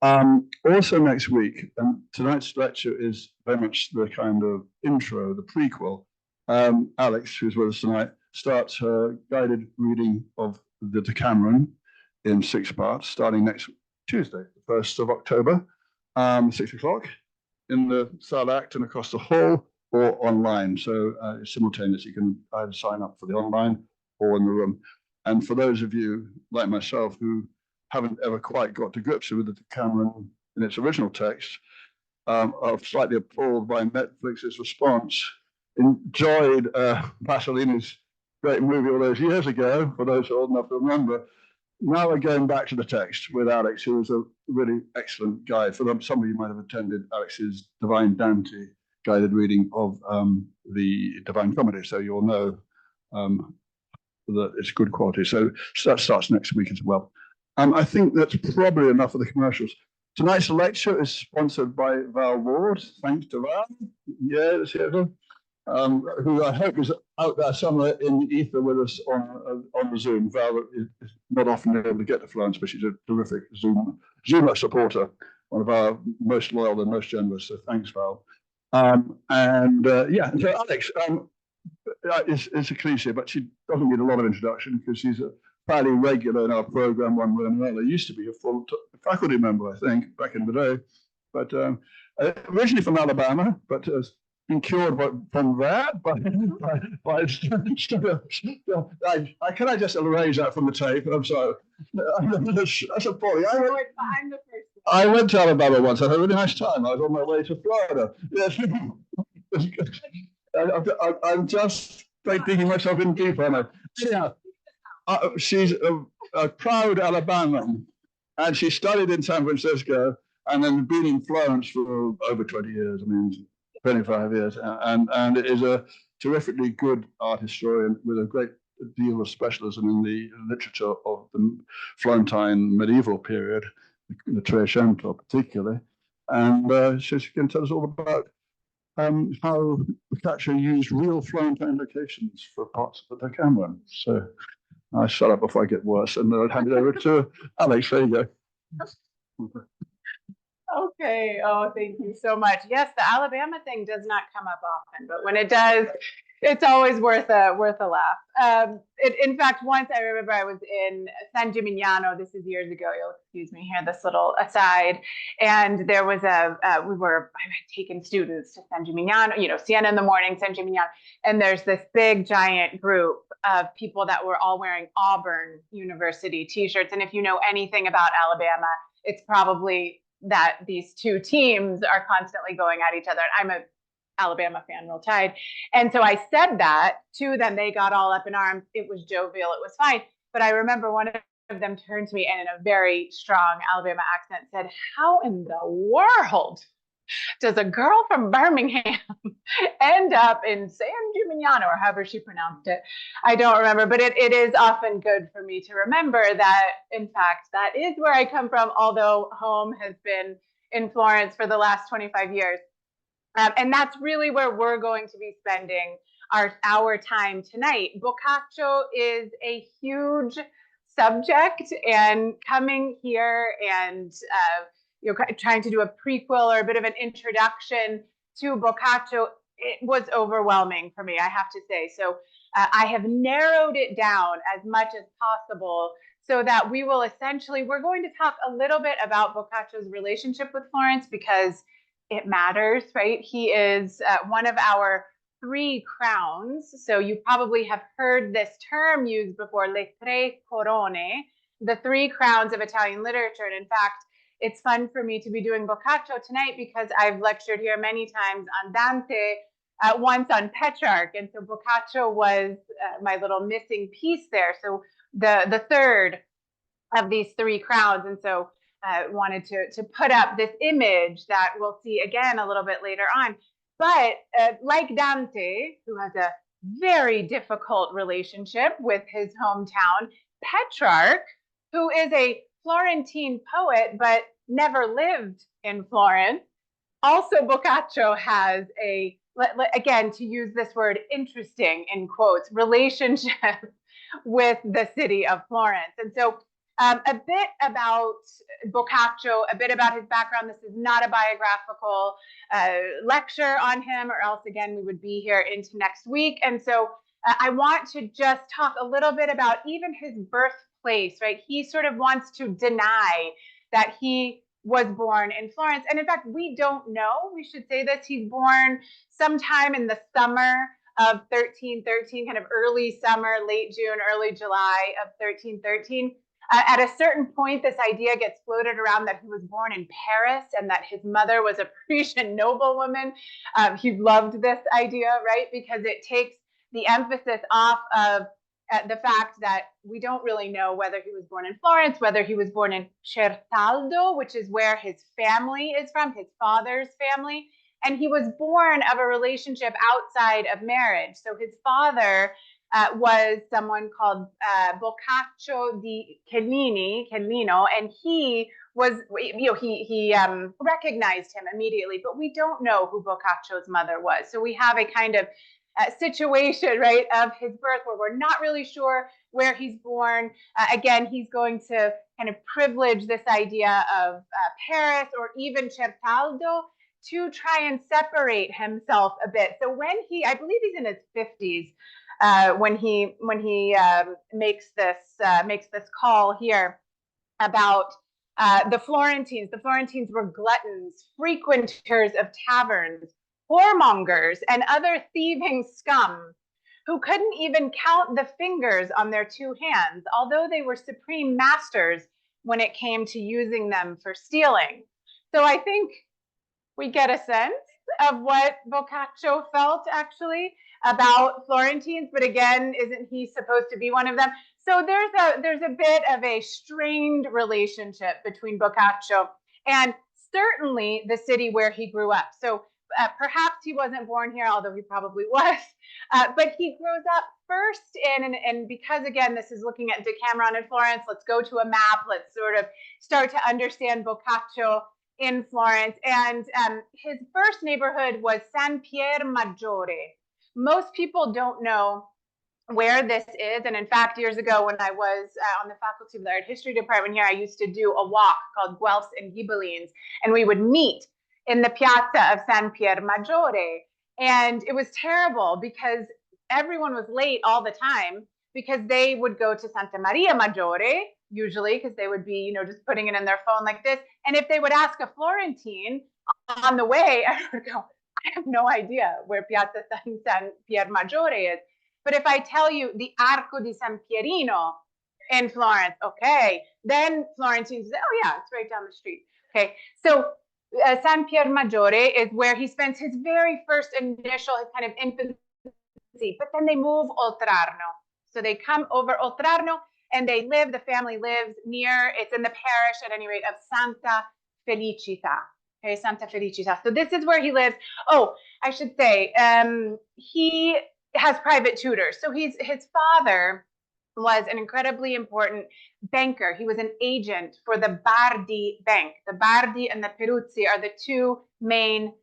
Also next week, and tonight's lecture is very much the kind of intro, the prequel. Alex, who's with us tonight, starts her guided reading of the Decameron in 6 parts, starting next Tuesday, the 1st of October, 6 o'clock, in the third act and across the hall or online. So it's simultaneous. You can either sign up for the online or in the room. And for those of you like myself who haven't ever quite got to grips with the Decameron in its original text, are slightly appalled by Netflix's response, enjoyed Pasolini's great movie all those years ago, for those old enough to remember. Now we're going back to the text with Alex, who was a really excellent guide. For them, some of you might have attended Alex's Divine Dante guided reading of the Divine Comedy, so you'll know that it's good quality. So that starts next week as well. I think that's probably enough of the commercials. Tonight's lecture is sponsored by Val Ward. Thanks to Val. Yes, who I hope is out there somewhere in the ether with us on the Zoom. Val is not often able to get to Florence, but she's a terrific Zoom supporter, one of our most loyal and most generous. So thanks, Val. So Alex, it's a cliche, but she doesn't need a lot of introduction because she's a fairly regular in our program one way or another. Used to be a full faculty member, I think, back in the day. But originally from Alabama, but been cured from that. Can I just erase that from the tape? I'm sorry. That's appalling. I went to Alabama once. I had a really nice time. I was on my way to Florida. Yes. I'm just digging myself in deep, aren't I? Yeah. She's a proud Alabaman, and she studied in San Francisco and then been in Florence for over 20 years. I mean, 25 years, and it is a terrifically good art historian with a great deal of specialism in the literature of the Florentine medieval period, the Trecento particularly, and she can tell us all about how Boccaccio used real Florentine locations for parts of the Decameron. So I shut up before I get worse, and I'll hand it over to Alex. There you go. Okay. Oh, thank you so much. Yes, the Alabama thing does not come up often, but when it does, it's always worth a laugh. In fact, once I remember I was in San Gimignano. This is years ago. You'll excuse me here, this little aside. And there was I had taken students to San Gimignano, Siena in the morning, San Gimignano. And there's this big, giant group of people that were all wearing Auburn University t-shirts. And if you know anything about Alabama, it's probably that these two teams are constantly going at each other. And I'm a Alabama fan, real tied. And so I said that to them. They got all up in arms. It was jovial. It was fine. But I remember one of them turned to me and in a very strong Alabama accent said, "How in the world does a girl from Birmingham end up in San Gimignano," or however she pronounced it? I don't remember, but it is often good for me to remember that, in fact, that is where I come from, although home has been in Florence for the last 25 years. And that's really where we're going to be spending our time tonight. Boccaccio is a huge subject, and coming here and trying to do a prequel or a bit of an introduction to Boccaccio, it was overwhelming for me, I have to say. So I have narrowed it down as much as possible so that we're going to talk a little bit about Boccaccio's relationship with Florence, because it matters, right? He is one of our 3 crowns. So you probably have heard this term used before, le tre corone, the 3 crowns of Italian literature. And in fact, it's fun for me to be doing Boccaccio tonight because I've lectured here many times on Dante, once on Petrarch. And so Boccaccio was my little missing piece there. So the third of these 3 crowns. And so wanted to put up this image that we'll see again a little bit later on. But like Dante, who has a very difficult relationship with his hometown, Petrarch, who is a Florentine poet but never lived in Florence, also Boccaccio has a, again, to use this word interesting in quotes, relationship with the city of Florence. And so A bit about Boccaccio, a bit about his background. This is not a biographical lecture on him, or else again we would be here into next week. And so I want to just talk a little bit about even his birthplace, right? He sort of wants to deny that he was born in Florence. And in fact, we don't know. We should say this. He's born sometime in the summer of 1313, kind of early summer, late June, early July of 1313. At a certain point, this idea gets floated around that he was born in Paris and that his mother was a Parisian noblewoman. He loved this idea, right? Because it takes the emphasis off of the fact that we don't really know whether he was born in Florence, whether he was born in Certaldo, which is where his family is from, his father's family. And he was born of a relationship outside of marriage. So his father was someone called Boccaccio di Cellino, and he was, he recognized him immediately, but we don't know who Boccaccio's mother was. So we have a kind of situation, right, of his birth where we're not really sure where he's born. Again, he's going to kind of privilege this idea of Paris or even Certaldo to try and separate himself a bit. So when I believe he's in his 50s, when he makes this call here about the Florentines. The Florentines were gluttons, frequenters of taverns, whoremongers, and other thieving scum, who couldn't even count the fingers on their two hands, although they were supreme masters when it came to using them for stealing. So I think we get a sense of what Boccaccio felt actually about Florentines, but again, isn't he supposed to be one of them? So there's a bit of a strained relationship between Boccaccio and certainly the city where he grew up. So perhaps he wasn't born here, although he probably was, but he grows up first and because again, this is looking at Decameron in Florence, let's go to a map, let's sort of start to understand Boccaccio in Florence. And his first neighborhood was San Pier Maggiore. Most people don't know where this is. And in fact, years ago when I was on the faculty of the art history department here, I used to do a walk called Guelphs and Ghibellines, and we would meet in the piazza of San Pier Maggiore. And it was terrible because everyone was late all the time because they would go to Santa Maria Maggiore, usually because they would be, just putting it in their phone like this. And if they would ask a Florentine on the way, I would go, I have no idea where Piazza San Pier Maggiore is. But if I tell you the Arco di San Pierino in Florence, okay, then Florentines say, oh yeah, it's right down the street. Okay, so San Pier Maggiore is where he spends his very first his kind of infancy, but then they move Oltrarno. So they come over Oltrarno and the family lives near, it's in the parish at any rate, of Santa Felicita. Okay, Santa Felicita. So this is where he lives. Oh, I should say, he has private tutors. So his father was an incredibly important banker. He was an agent for the Bardi Bank. The Bardi and the Peruzzi are the two main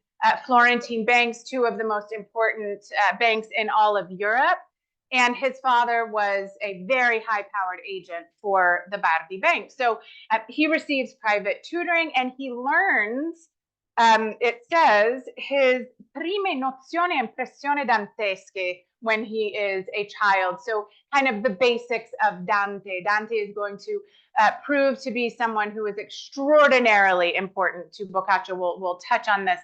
Florentine banks, two of the most important banks in all of Europe. And his father was a very high-powered agent for the Bardi Bank. So he receives private tutoring and he learns, it says, his prime nozioni e impressioni dantesche when he is a child. So kind of the basics of Dante. Dante is going to prove to be someone who is extraordinarily important to Boccaccio. We'll touch on this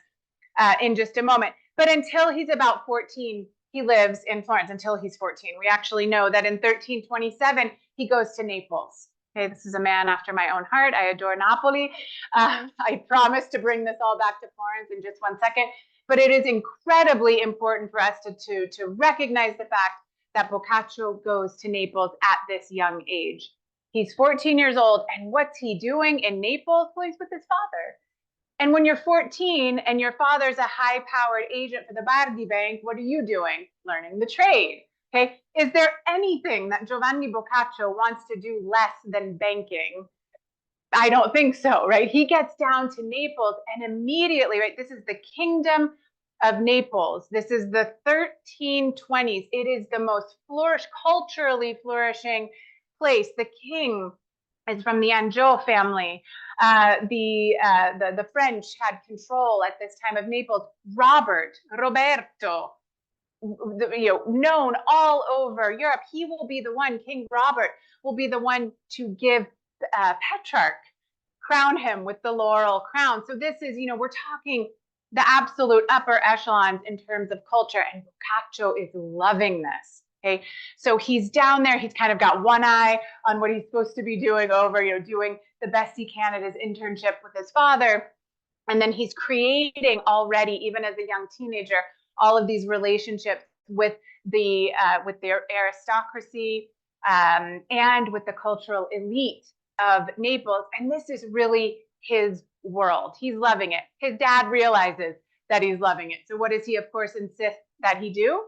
in just a moment. But until he's about 14, he lives in Florence until he's 14. We actually know that in 1327, he goes to Naples. Okay, this is a man after my own heart. I adore Napoli. I promise to bring this all back to Florence in just one second. But it is incredibly important for us to recognize the fact that Boccaccio goes to Naples at this young age. He's 14 years old, and what's he doing in Naples? Well, he's with his father. And when you're 14 and your father's a high-powered agent for the Bardi Bank, what are you doing? Learning the trade. Okay, is there anything that Giovanni Boccaccio wants to do less than banking? I don't think so, right? He gets down to Naples and immediately, right, this is the kingdom of Naples. This is the 1320s. It is the most culturally flourishing place. The king is from the Anjou family. The French had control at this time of Naples. Roberto, known all over Europe. He will be the one, King Robert will be the one to give Petrarch, crown him with the laurel crown. So this is, we're talking the absolute upper echelons in terms of culture, and Boccaccio is loving this. Okay, so he's down there. He's kind of got one eye on what he's supposed to be doing over, doing the best he can at his internship with his father. And then he's creating already, even as a young teenager, all of these relationships with their aristocracy and with the cultural elite of Naples. And this is really his world. He's loving it. His dad realizes that he's loving it. So what does he, of course, insist that he do?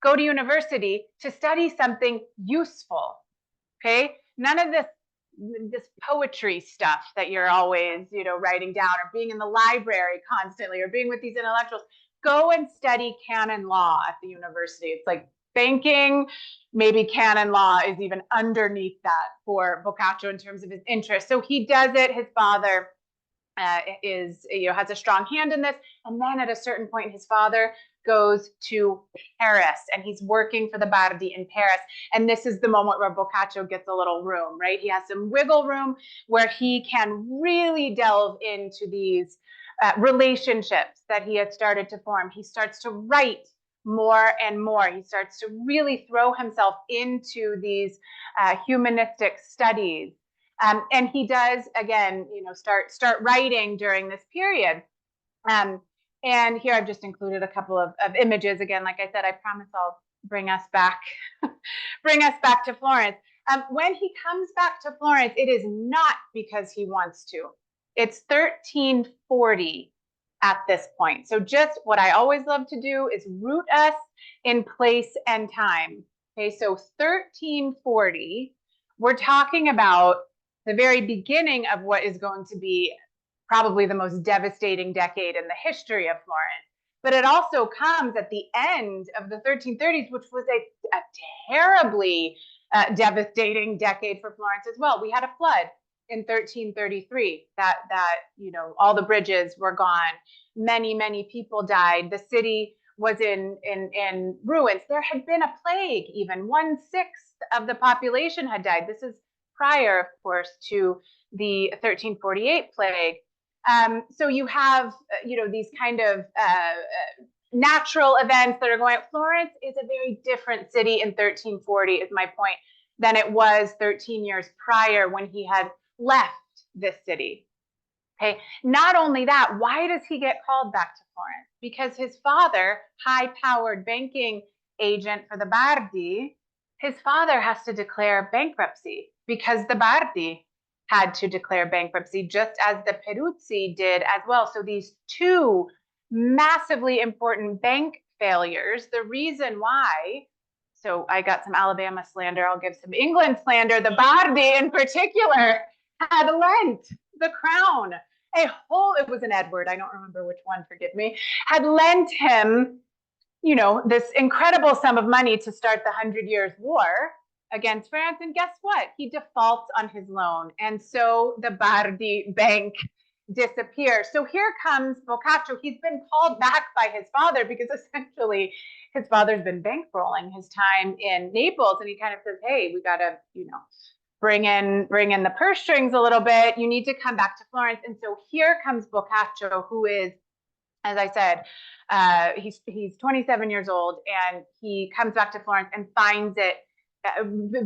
Go to university to study something useful. Okay, none of this poetry stuff that you're always, writing down, or being in the library constantly, or being with these intellectuals. Go and study canon law at the university. It's like banking, maybe canon law is even underneath that for Boccaccio in terms of his interest. So he does it. His father has a strong hand in this. And then at a certain point, his father goes to Paris, and he's working for the Bardi in Paris. And this is the moment where Boccaccio gets a little room, right? He has some wiggle room where he can really delve into these relationships that he had started to form. He starts to write more and more. He starts to really throw himself into these humanistic studies. And he does, again, start writing during this period. And here I've just included a couple of images. Again, like I said, I promise I'll bring us back to Florence. When he comes back to Florence, it is not because he wants to. It's 1340 at this point. So just what I always love to do is root us in place and time. Okay, so 1340, we're talking about the very beginning of what is going to be probably the most devastating decade in the history of Florence. But it also comes at the end of the 1330s, which was a terribly devastating decade for Florence as well. We had a flood in 1333 that all the bridges were gone. Many people died. The city was in ruins. There had been a plague. Even 1/6 of the population had died. This is prior, of course, to the 1348 plague. So you have, these kind of natural events that are going. Florence is a very different city in 1340, is my point, than it was 13 years prior when he had left this city. Okay. Not only that, why does he get called back to Florence? Because his father, high-powered banking agent for the Bardi, his father has to declare bankruptcy because the Bardi had to declare bankruptcy, just as the Peruzzi did as well. So these two massively important bank failures, the reason why, so I got some Alabama slander, I'll give some England slander. The Bardi in particular had lent the crown it was an Edward, I don't remember which one, forgive me, had lent him, this incredible sum of money to start the 100 Years' War against France. And guess what? He defaults on his loan. And so the Bardi Bank disappears. So here comes Boccaccio. He's been called back by his father because essentially his father's been bankrolling his time in Naples. And he kind of says, hey, we got to, bring in the purse strings a little bit. You need to come back to Florence. And so here comes Boccaccio, who is, as I said, he's 27 years old, and he comes back to Florence and finds it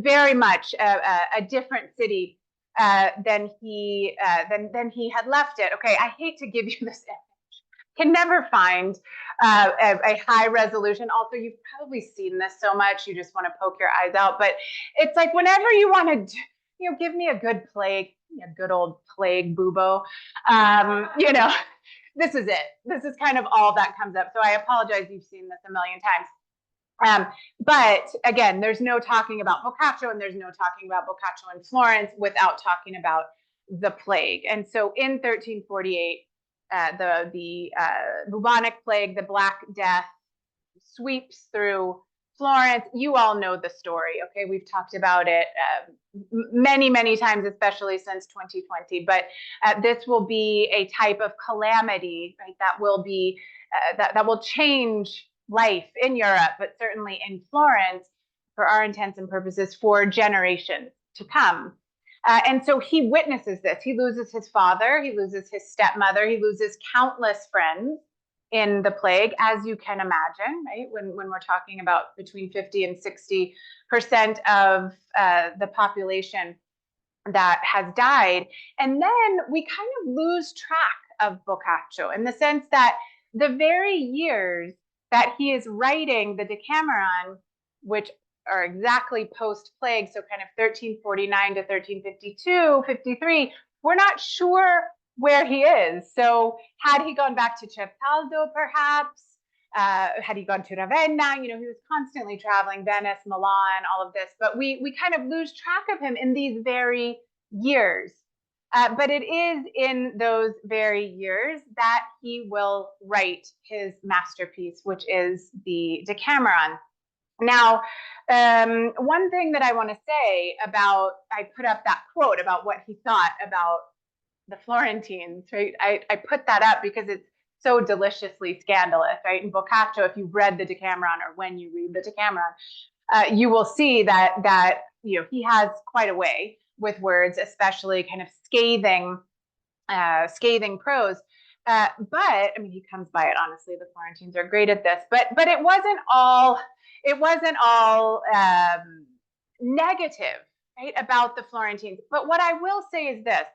very much a different city than he had left it. Okay, I hate to give you this image. Can never find a high resolution. Also, you've probably seen this so much, you just want to poke your eyes out. But it's like whenever you want to, give me a good plague, a good old plague bubo. This is it. This is kind of all that comes up. So I apologize. You've seen this a million times. But again, there's no talking about Boccaccio, and there's no talking about Boccaccio in Florence without talking about the plague. And so in 1348, the bubonic plague, the Black Death, sweeps through Florence, you all know the story, okay? We've talked about it many times, especially since 2020, but this will be a type of calamity, right? That will be, that will change life in Europe, but certainly in Florence, for our intents and purposes, for generations to come. And so he witnesses this. He loses his father, he loses his stepmother, he loses countless friends in the plague, as you can imagine, right? When we're talking about between 50 and 60% of the population that has died. And then we kind of lose track of Boccaccio in the sense that the very years that he is writing the Decameron, which are exactly post-plague, so kind of 1349 to 1352, 53, we're not sure where he is. So had he gone back to Certaldo, perhaps, had he gone to Ravenna, he was constantly traveling, Venice, Milan, all of this, but we kind of lose track of him in these very years. But it is in those very years that he will write his masterpiece, which is the Decameron. Now, one thing that I want to say about, I put up that quote about what he thought about the Florentines, right? I put that up because it's so deliciously scandalous, right? In Boccaccio, if you've read the Decameron, or when you read the Decameron, you will see that he has quite a way with words, especially kind of scathing prose. But I mean, he comes by it honestly. The Florentines are great at this, but it wasn't all negative, right, about the Florentines. But what I will say is this: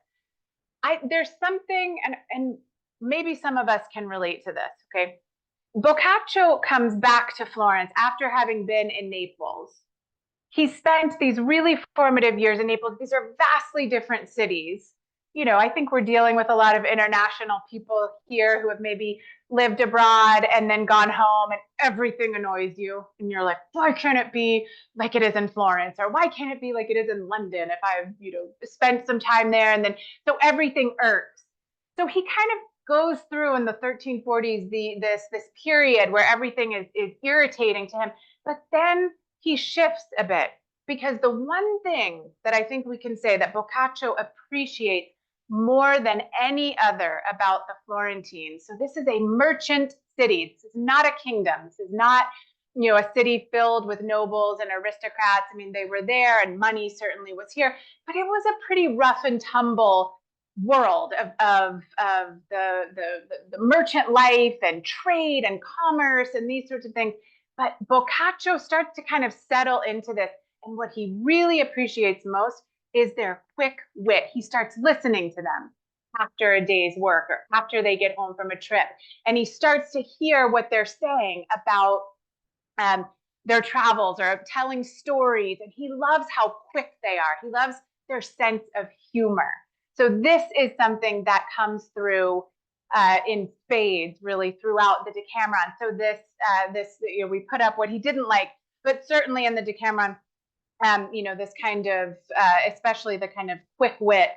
there's something, and maybe some of us can relate to this. Okay, Boccaccio comes back to Florence after having been in Naples. He spent these really formative years in Naples. These are vastly different cities. I think we're dealing with a lot of international people here who have maybe lived abroad and then gone home and everything annoys you. And you're like, why can't it be like it is in Florence? Or why can't it be like it is in London if I've, spent some time there? And then, so everything irks. So he kind of goes through in the 1340s, this period where everything is irritating to him. But then he shifts a bit, because the one thing that I think we can say that Boccaccio appreciates more than any other about the Florentines. So this is a merchant city. This is not a kingdom. This is not, a city filled with nobles and aristocrats. I mean, they were there and money certainly was here, but it was a pretty rough and tumble world of the merchant life and trade and commerce and these sorts of things. But Boccaccio starts to kind of settle into this. And what he really appreciates most is their quick wit. He starts listening to them after a day's work or after they get home from a trip. And he starts to hear what they're saying about their travels or telling stories. And he loves how quick they are. He loves their sense of humor. So this is something that comes through in spades, really, throughout the Decameron. So this we put up what he didn't like, but certainly in the Decameron, this kind of, especially the kind of quick wit,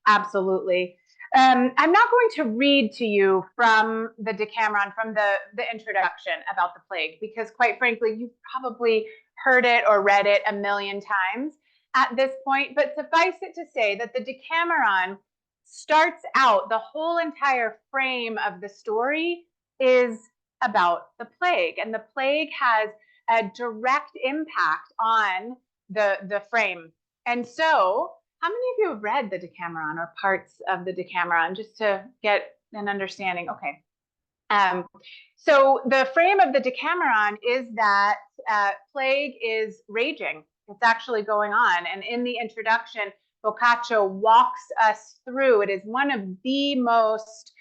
absolutely. I'm not going to read to you from the Decameron, from the introduction about the plague, because quite frankly, you've probably heard it or read it a million times at this point. But suffice it to say that the Decameron starts out, the whole entire frame of the story is about the plague, and the plague has a direct impact on the frame. And so, how many of you have read the Decameron or parts of the Decameron, just to get an understanding? Okay. So the frame of the Decameron is that plague is raging. It's actually going on. And in the introduction, Boccaccio walks us through. It is one of the most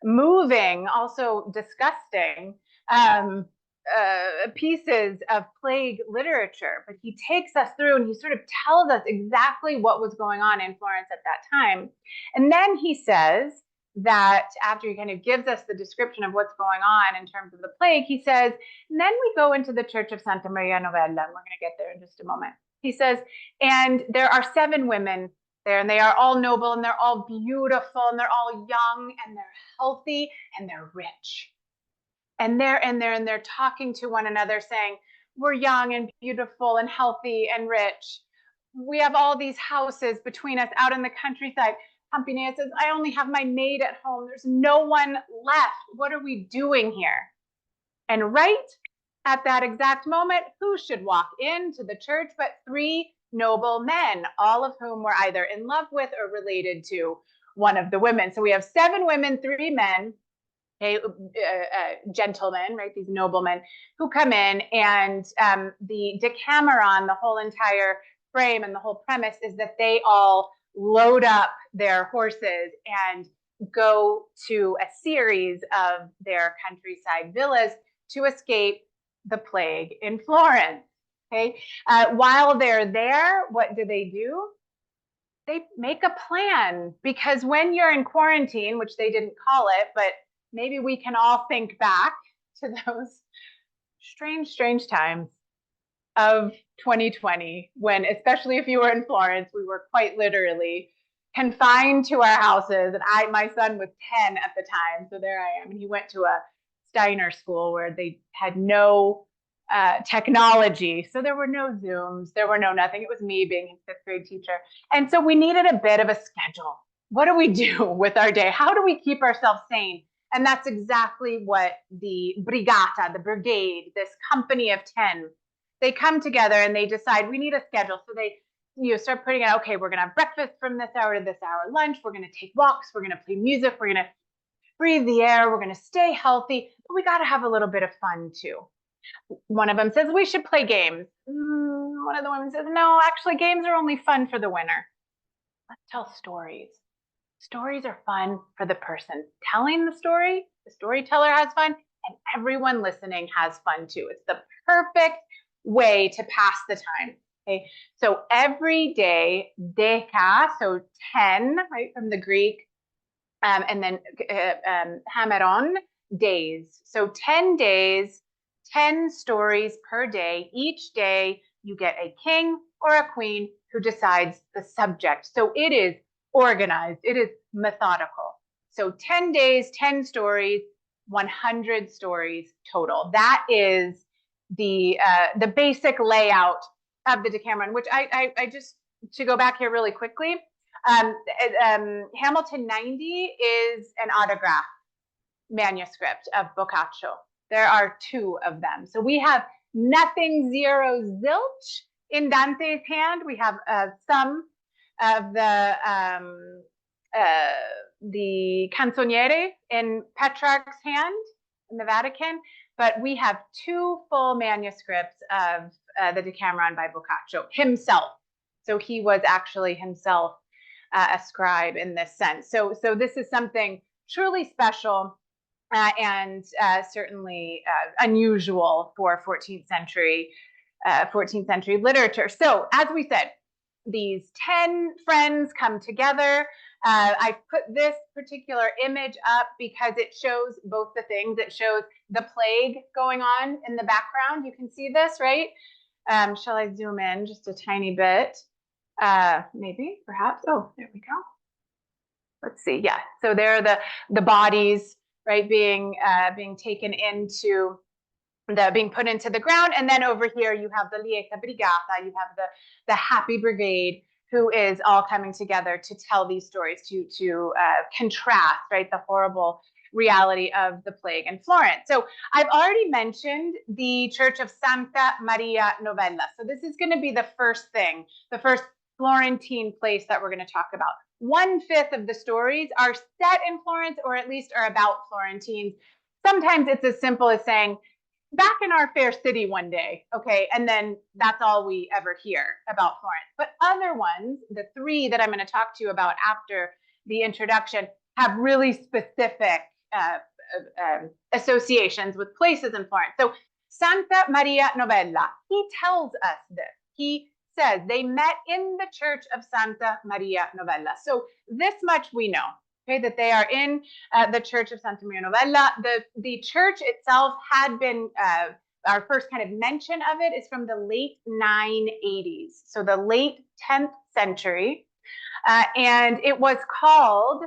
moving, also disgusting pieces of plague literature, but he takes us through and he sort of tells us exactly what was going on in Florence at that time. And then he says that after he kind of gives us the description of what's going on in terms of the plague, he says, and then we go into the church of Santa Maria Novella, and we're going to get there in just a moment. He says, and there are 7 women there, and they are all noble, and they're all beautiful, and they're all young, and they're healthy, and they're rich. And they're talking to one another saying, we're young and beautiful and healthy and rich. We have all these houses between us out in the countryside. Campinea says, I only have my maid at home. There's no one left. What are we doing here? And right at that exact moment, who should walk into the church but three noble men, all of whom were either in love with or related to one of the women. So we have 7 women, 3 men, gentlemen, right? These noblemen who come in, and the Decameron, the whole entire frame and the whole premise is that they all load up their horses and go to a series of their countryside villas to escape the plague in Florence. Okay, while they're there, what do? They make a plan, because when you're in quarantine, which they didn't call it, but maybe we can all think back to those strange times of 2020, when, especially if you were in Florence, we were quite literally confined to our houses. And my son was 10 at the time, so there I am. And he went to a Steiner school where they had no technology. So there were no Zooms, there were no nothing. It was me being his 5th grade teacher. And so we needed a bit of a schedule. What do we do with our day? How do we keep ourselves sane? And that's exactly what the brigata, the brigade, this company of 10, they come together and they decide we need a schedule. So they start putting out, okay, we're going to have breakfast from this hour to this hour, lunch, we're going to take walks, we're going to play music, we're going to breathe the air, we're going to stay healthy, but we got to have a little bit of fun too. One of them says we should play games. One of the women says, no, actually games are only fun for the winner. Let's tell stories. Stories are fun for the person telling the story. The storyteller has fun, and everyone listening has fun too. It's the perfect way to pass the time. Okay, so every day, deca, so 10, right, from the Greek, and then hameron, days. So 10 days, 10 stories per day. Each day you get a king or a queen who decides the subject. So it is organized, it is methodical. So 10 days, 10 stories, 100 stories total. That is the basic layout of the Decameron, which I just, to go back here really quickly, Hamilton 90 is an autograph manuscript of Boccaccio. There are 2 of them. So we have nothing, zero, zilch in Dante's hand. We have some of the canzoniere in Petrarch's hand in the Vatican, but we have 2 full manuscripts of the Decameron by Boccaccio himself. So he was actually himself a scribe in this sense. So this is something truly special and certainly unusual for 14th century literature. So as we said, these 10 friends come together. I put this particular image up because it shows both the things. It shows the plague going on in the background. You can see this, right? Shall I zoom in just a tiny bit? Maybe, perhaps. Oh, there we go. Let's see. Yeah. So there are the bodies, right, being taken into being put into the ground, and then over here you have the lieta brigata. You have the happy brigade, who is all coming together to tell these stories, to contrast, right, the horrible reality of the plague in Florence. So I've already mentioned the Church of Santa Maria Novella. So this is going to be the first thing, the first Florentine place that we're going to talk about. 1/5 of the stories are set in Florence, or at least are about Florentines. Sometimes it's as simple as saying, back in our fair city one day, okay, and then that's all we ever hear about Florence. But other ones, the 3 that I'm going to talk to you about after the introduction, have really specific associations with places in Florence. So Santa Maria Novella, he tells us this. He says they met in the Church of Santa Maria Novella. So this much we know. Okay, that they are in the Church of Santa Maria Novella. The church itself had been, our first kind of mention of it is from the late 980s, so the late 10th century. And it was called,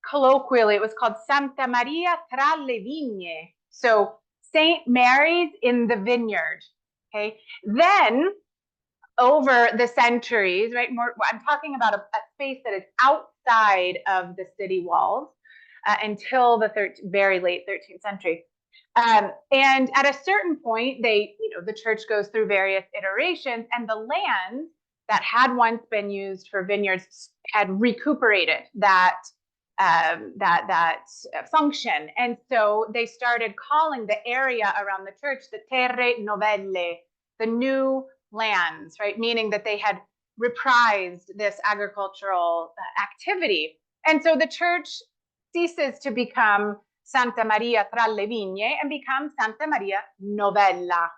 colloquially, it was called Santa Maria tra le Vigne. So St. Mary's in the Vineyard. Okay, then over the centuries, right? I'm talking about a space that is outside of the city walls until the very late 13th century. And at a certain point, the church goes through various iterations, and the land that had once been used for vineyards had recuperated that function. And so they started calling the area around the church the Terre Novelle, the new lands, right? Meaning that they had reprised this agricultural activity. And so the church ceases to become Santa Maria tra le Vigne and becomes Santa Maria Novella.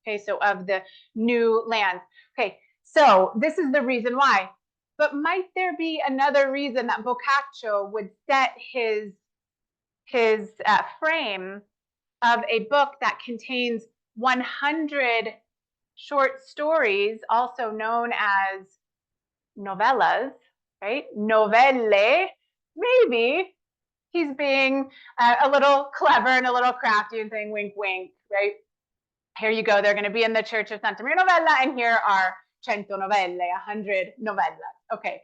Okay, so of the new lands. Okay, so this is the reason why. But might there be another reason that Boccaccio would set his frame of a book that contains 100 short stories, also known as novellas, right? Novelle. Maybe he's being a little clever and a little crafty and saying wink, wink, right? Here you go. They're going to be in the Church of Santa Maria Novella, and here are 100 novelle, 100 novellas. Okay,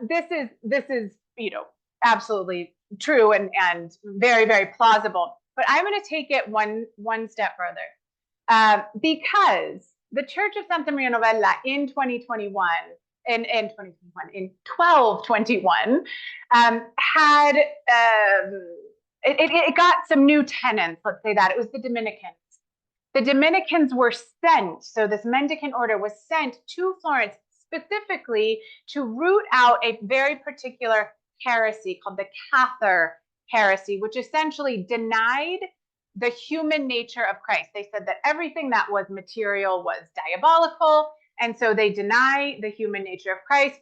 this is absolutely true and very, very plausible. But I'm going to take it one step further, because the Church of Santa Maria Novella in 2021, in 1221, had it got some new tenants. Let's say that it was the Dominicans. The Dominicans were sent, so this mendicant order was sent to Florence specifically to root out a very particular heresy called the Cathar heresy, which essentially denied the human nature of Christ. They said that everything that was material was diabolical, and so they deny the human nature of Christ.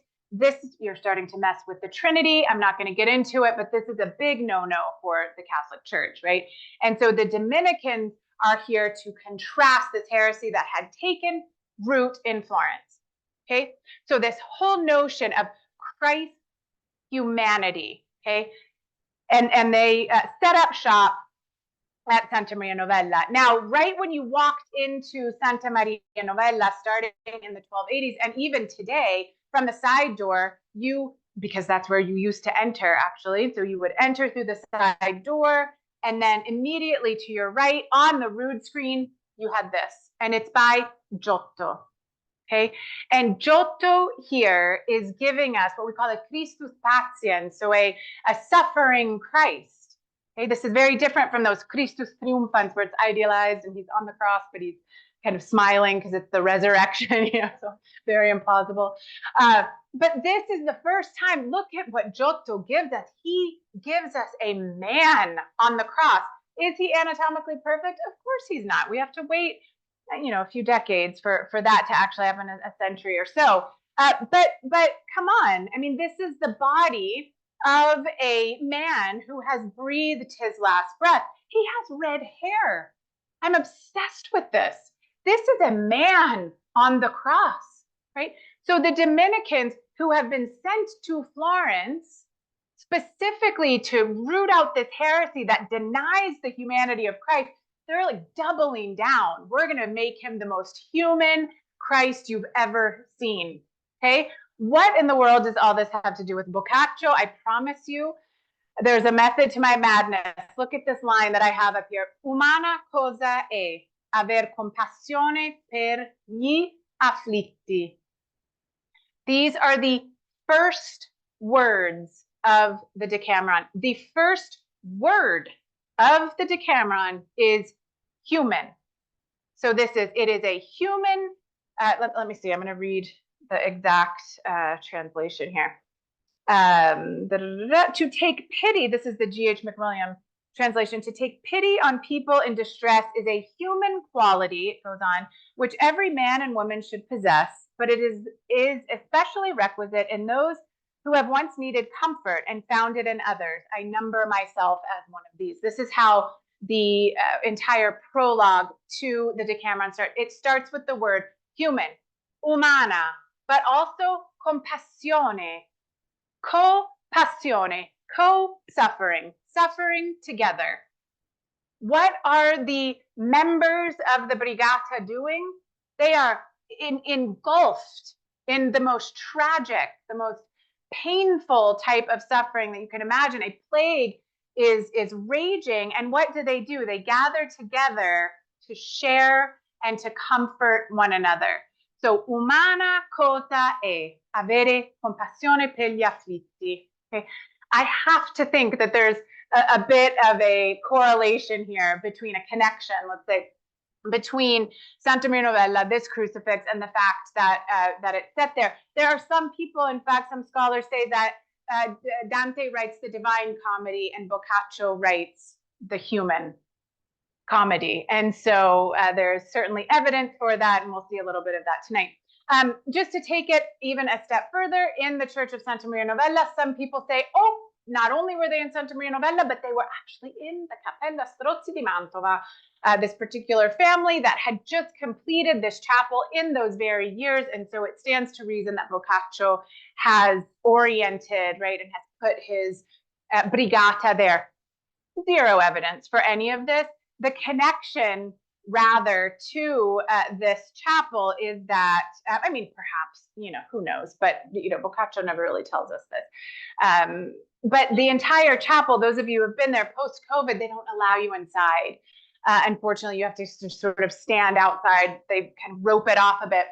You're starting to mess with the Trinity. I'm not going to get into it, but this is a big no-no for the Catholic Church, right? And so the Dominicans are here to contrast this heresy that had taken root in Florence. Okay, so this whole notion of Christ's humanity, okay, and they set up shop at Santa Maria Novella. Now, right when you walked into Santa Maria Novella, starting in the 1280s, and even today, from the side door, because that's where you used to enter, actually, so you would enter through the side door, and then immediately to your right on the rood screen, you had this, and it's by Giotto. Okay, and Giotto here is giving us what we call a Christus patient, so a suffering Christ. Okay, this is very different from those Christus triumphans where it's idealized and he's on the cross, but he's kind of smiling because it's the resurrection, so very implausible. But this is the first time. Look at what Giotto gives us. He gives us a man on the cross. Is he anatomically perfect? Of course he's not. We have to wait, a few decades for that to actually happen, a century or so. But come on. I mean, this is the body of a man who has breathed his last breath. He has red hair. I'm obsessed with this. This is a man on the cross, right? So the Dominicans who have been sent to Florence specifically to root out this heresy that denies the humanity of Christ, they're like doubling down. We're going to make him the most human Christ you've ever seen, okay? What in the world does all this have to do with Boccaccio? I promise you, there's a method to my madness. Look at this line that I have up here. Umana cosa è aver compassione per gli afflitti. These are the first words of the Decameron. The first word of the Decameron is human. So it is a human, let me see, I'm going to read the exact translation here. To take pity, this is the G.H. McWilliam translation, to take pity on people in distress is a human quality, it goes on, which every man and woman should possess, but it is especially requisite in those who have once needed comfort and found it in others. I number myself as one of these. This is how the entire prologue to the Decameron starts. It starts with the word human, umana, but also compassione, co-passione, co-suffering, suffering together. What are the members of the Brigata doing? They are engulfed in the most tragic, the most painful type of suffering that you can imagine. A plague is raging, and what do? They gather together to share and to comfort one another. So, umana cosa è avere compassione per gli afflitti. Okay? I have to think that there's a bit of a correlation here between a connection, let's say, between Santa Maria Novella, this crucifix, and the fact that that it's set there. There are some people, in fact, some scholars say that Dante writes the Divine Comedy and Boccaccio writes the human comedy. And so there's certainly evidence for that, and we'll see a little bit of that tonight. Just to take it even a step further, in the Church of Santa Maria Novella, some people say, oh, not only were they in Santa Maria Novella, but they were actually in the Cappella Strozzi di Mantova, this particular family that had just completed this chapel in those very years. And so it stands to reason that Boccaccio has oriented, right, and has put his Brigata there. Zero evidence for any of this. The connection rather to this chapel is that, I mean, perhaps, you know, who knows, but, you know, Boccaccio never really tells us this. But the entire chapel, those of you who have been there post-COVID, they don't allow you inside. Unfortunately, you have to sort of stand outside. They kind of rope it off a bit.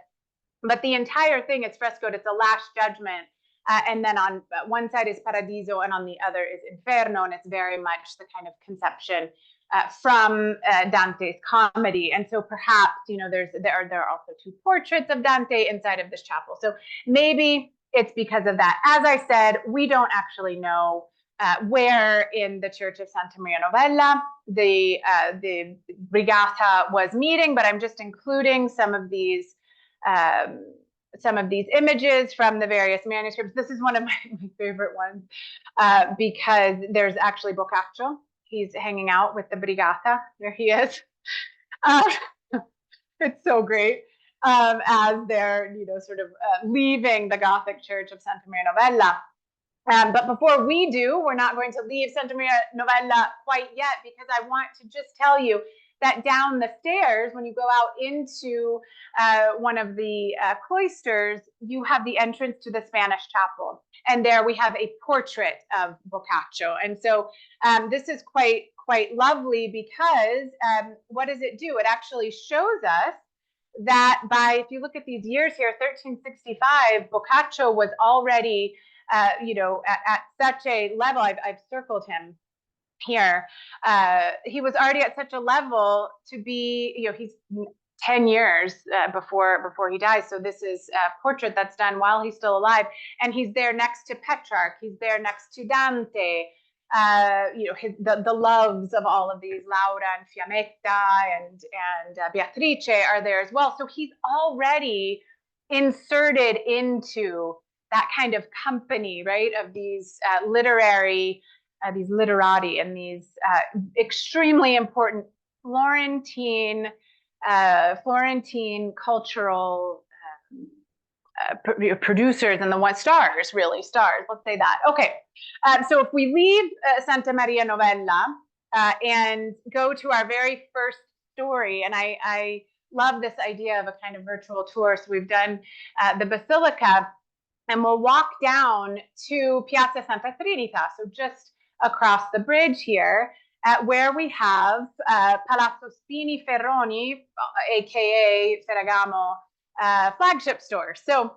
But the entire thing is frescoed. It's a Last Judgment. And then on one side is Paradiso, and on the other is Inferno. And it's very much the kind of conception from Dante's comedy. And so perhaps, you know, there are also two portraits of Dante inside of this chapel. So maybe it's because of that. As I said, we don't actually know where in the Church of Santa Maria Novella the Brigata was meeting, but I'm just including some of these images from the various manuscripts. This is one of my favorite ones because there's actually Boccaccio. He's hanging out with the Brigata. There he is. It's so great. As they're, you know, sort of leaving the Gothic Church of Santa Maria Novella. But before we do, we're not going to leave Santa Maria Novella quite yet, because I want to just tell you that down the stairs, when you go out into one of the cloisters, you have the entrance to the Spanish chapel. And there we have a portrait of Boccaccio. And so this is quite lovely, because what does it do? It actually shows us that by, if you look at these years here, 1365, Boccaccio was already, you know, at such a level. I've circled him here. He was already at such a level to be, you know, he's 10 years before he dies. So this is a portrait that's done while he's still alive, and he's there next to Petrarch. He's there next to Dante. You know, the loves of all of these, Laura and Fiammetta and Beatrice, are there as well. So he's already inserted into that kind of company, right, of these literary, these literati, and these extremely important Florentine cultural producers, and the stars, let's say that. Okay, so if we leave Santa Maria Novella and go to our very first story, and I love this idea of a kind of virtual tour. So we've done the Basilica, and we'll walk down to Piazza Santa Trinita, so just across the bridge here, where we have Palazzo Spini Ferroni, aka Ferragamo flagship store. So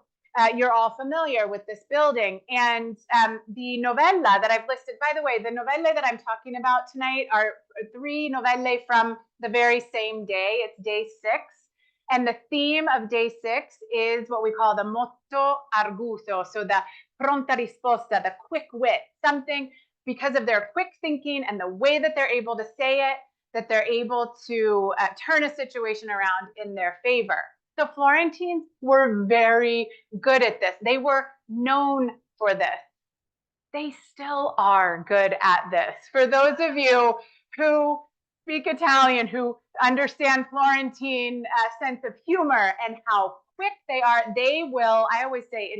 you're all familiar with this building. And the novella that I've listed, by the way, the novelle that I'm talking about tonight are 3 novelle from the very same day. It's day 6. And the theme of day 6 is what we call the motto arguto. So the pronta risposta, the quick wit, something, because of their quick thinking and the way that they're able to say it, that they're able to turn a situation around in their favor. The Florentines were very good at this. They were known for this. They still are good at this. For those of you who speak Italian, who understand Florentine sense of humor and how quick they are, they will, I always say,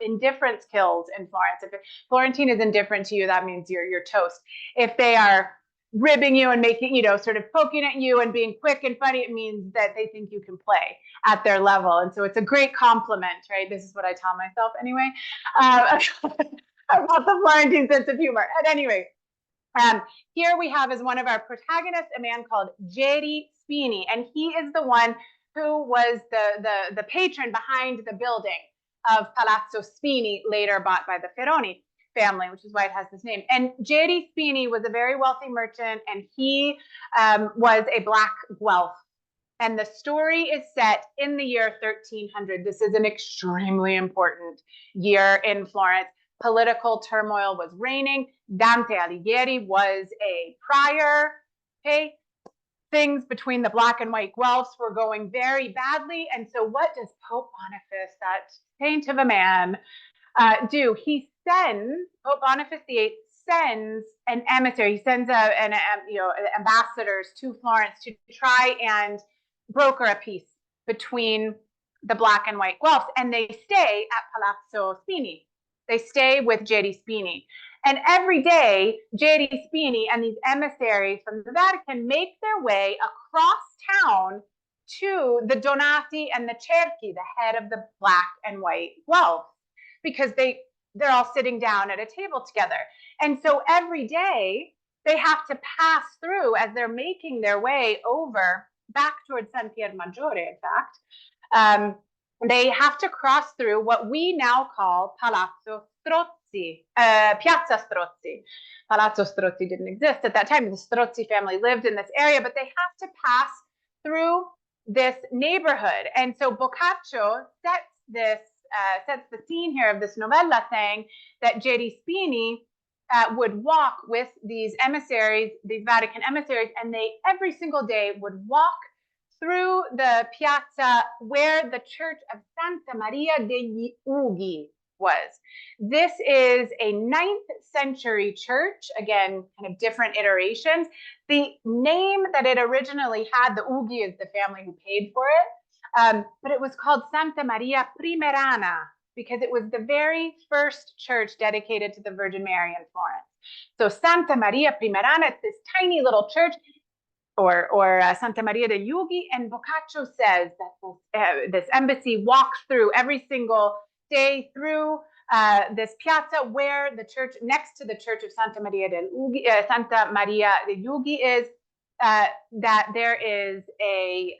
indifference kills in Florence. If Florentine is indifferent to you, that means you're toast. If they are ribbing you and making, sort of poking at you and being quick and funny, it means that they think you can play at their level. And so it's a great compliment, right? This is what I tell myself anyway, about the Florentine sense of humor. At any rate, here we have as one of our protagonists a man called Geri Spini, and he is the one who was the patron behind the building of Palazzo Spini, later bought by the Ferroni family, which is why it has this name. And Geri Spini was a very wealthy merchant, and he was a black Guelph. And the story is set in the year 1300. This is an extremely important year in Florence. Political turmoil was reigning. Dante Alighieri was a prior. Okay, things between the black and white Guelphs were going very badly. And so what does Pope Boniface, that saint of a man, do? He sends, Pope Boniface VIII sends an emissary. He sends ambassadors to Florence to try and broker a peace between the black and white Guelphs. And they stay at Palazzo Spini. They stay with Geri Spini. And every day, Geri Spini and these emissaries from the Vatican make their way across town to the Donati and the Cerchi, the head of the black and white Guelphs, because they're all sitting down at a table together. And so every day, they have to pass through, as they're making their way over back towards San Pier Maggiore, in fact, they have to cross through what we now call Palazzo Strozzi, Piazza Strozzi. Palazzo Strozzi didn't exist at that time. The Strozzi family lived in this area, but they have to pass through this neighborhood. And so Boccaccio sets the scene here of this novella, saying that Geri Spini would walk with these emissaries, these Vatican emissaries, and they every single day would walk through the piazza where the church of Santa Maria degli Ughi was. This is a 9th century church, again, kind of different iterations. The name that it originally had, the Ughi is the family who paid for it, but it was called Santa Maria Primerana because it was the very first church dedicated to the Virgin Mary in Florence. So Santa Maria Primerana, it's this tiny little church, or Santa Maria degli Ughi, and Boccaccio says that this embassy walks through every single day through this piazza where the church, next to the church of Santa Maria degli Ughi is, that there is a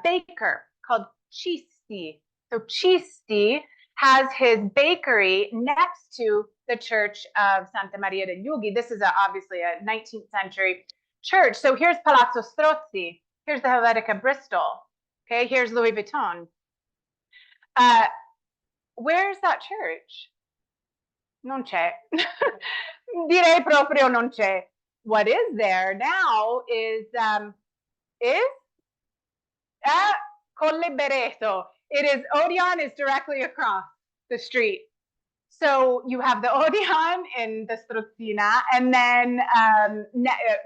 baker called Cisti. So Cisti has his bakery next to the church of Santa Maria degli Ughi. This is obviously a 19th century church. So here's Palazzo Strozzi. Here's the Helvetica Bristol. Okay, here's Louis Vuitton. Where's that church? Non c'è. Direi proprio non c'è. What is there now is Colle Bereto. It is, Odeon is directly across the street. So you have the Odeon in the Strozzina, and then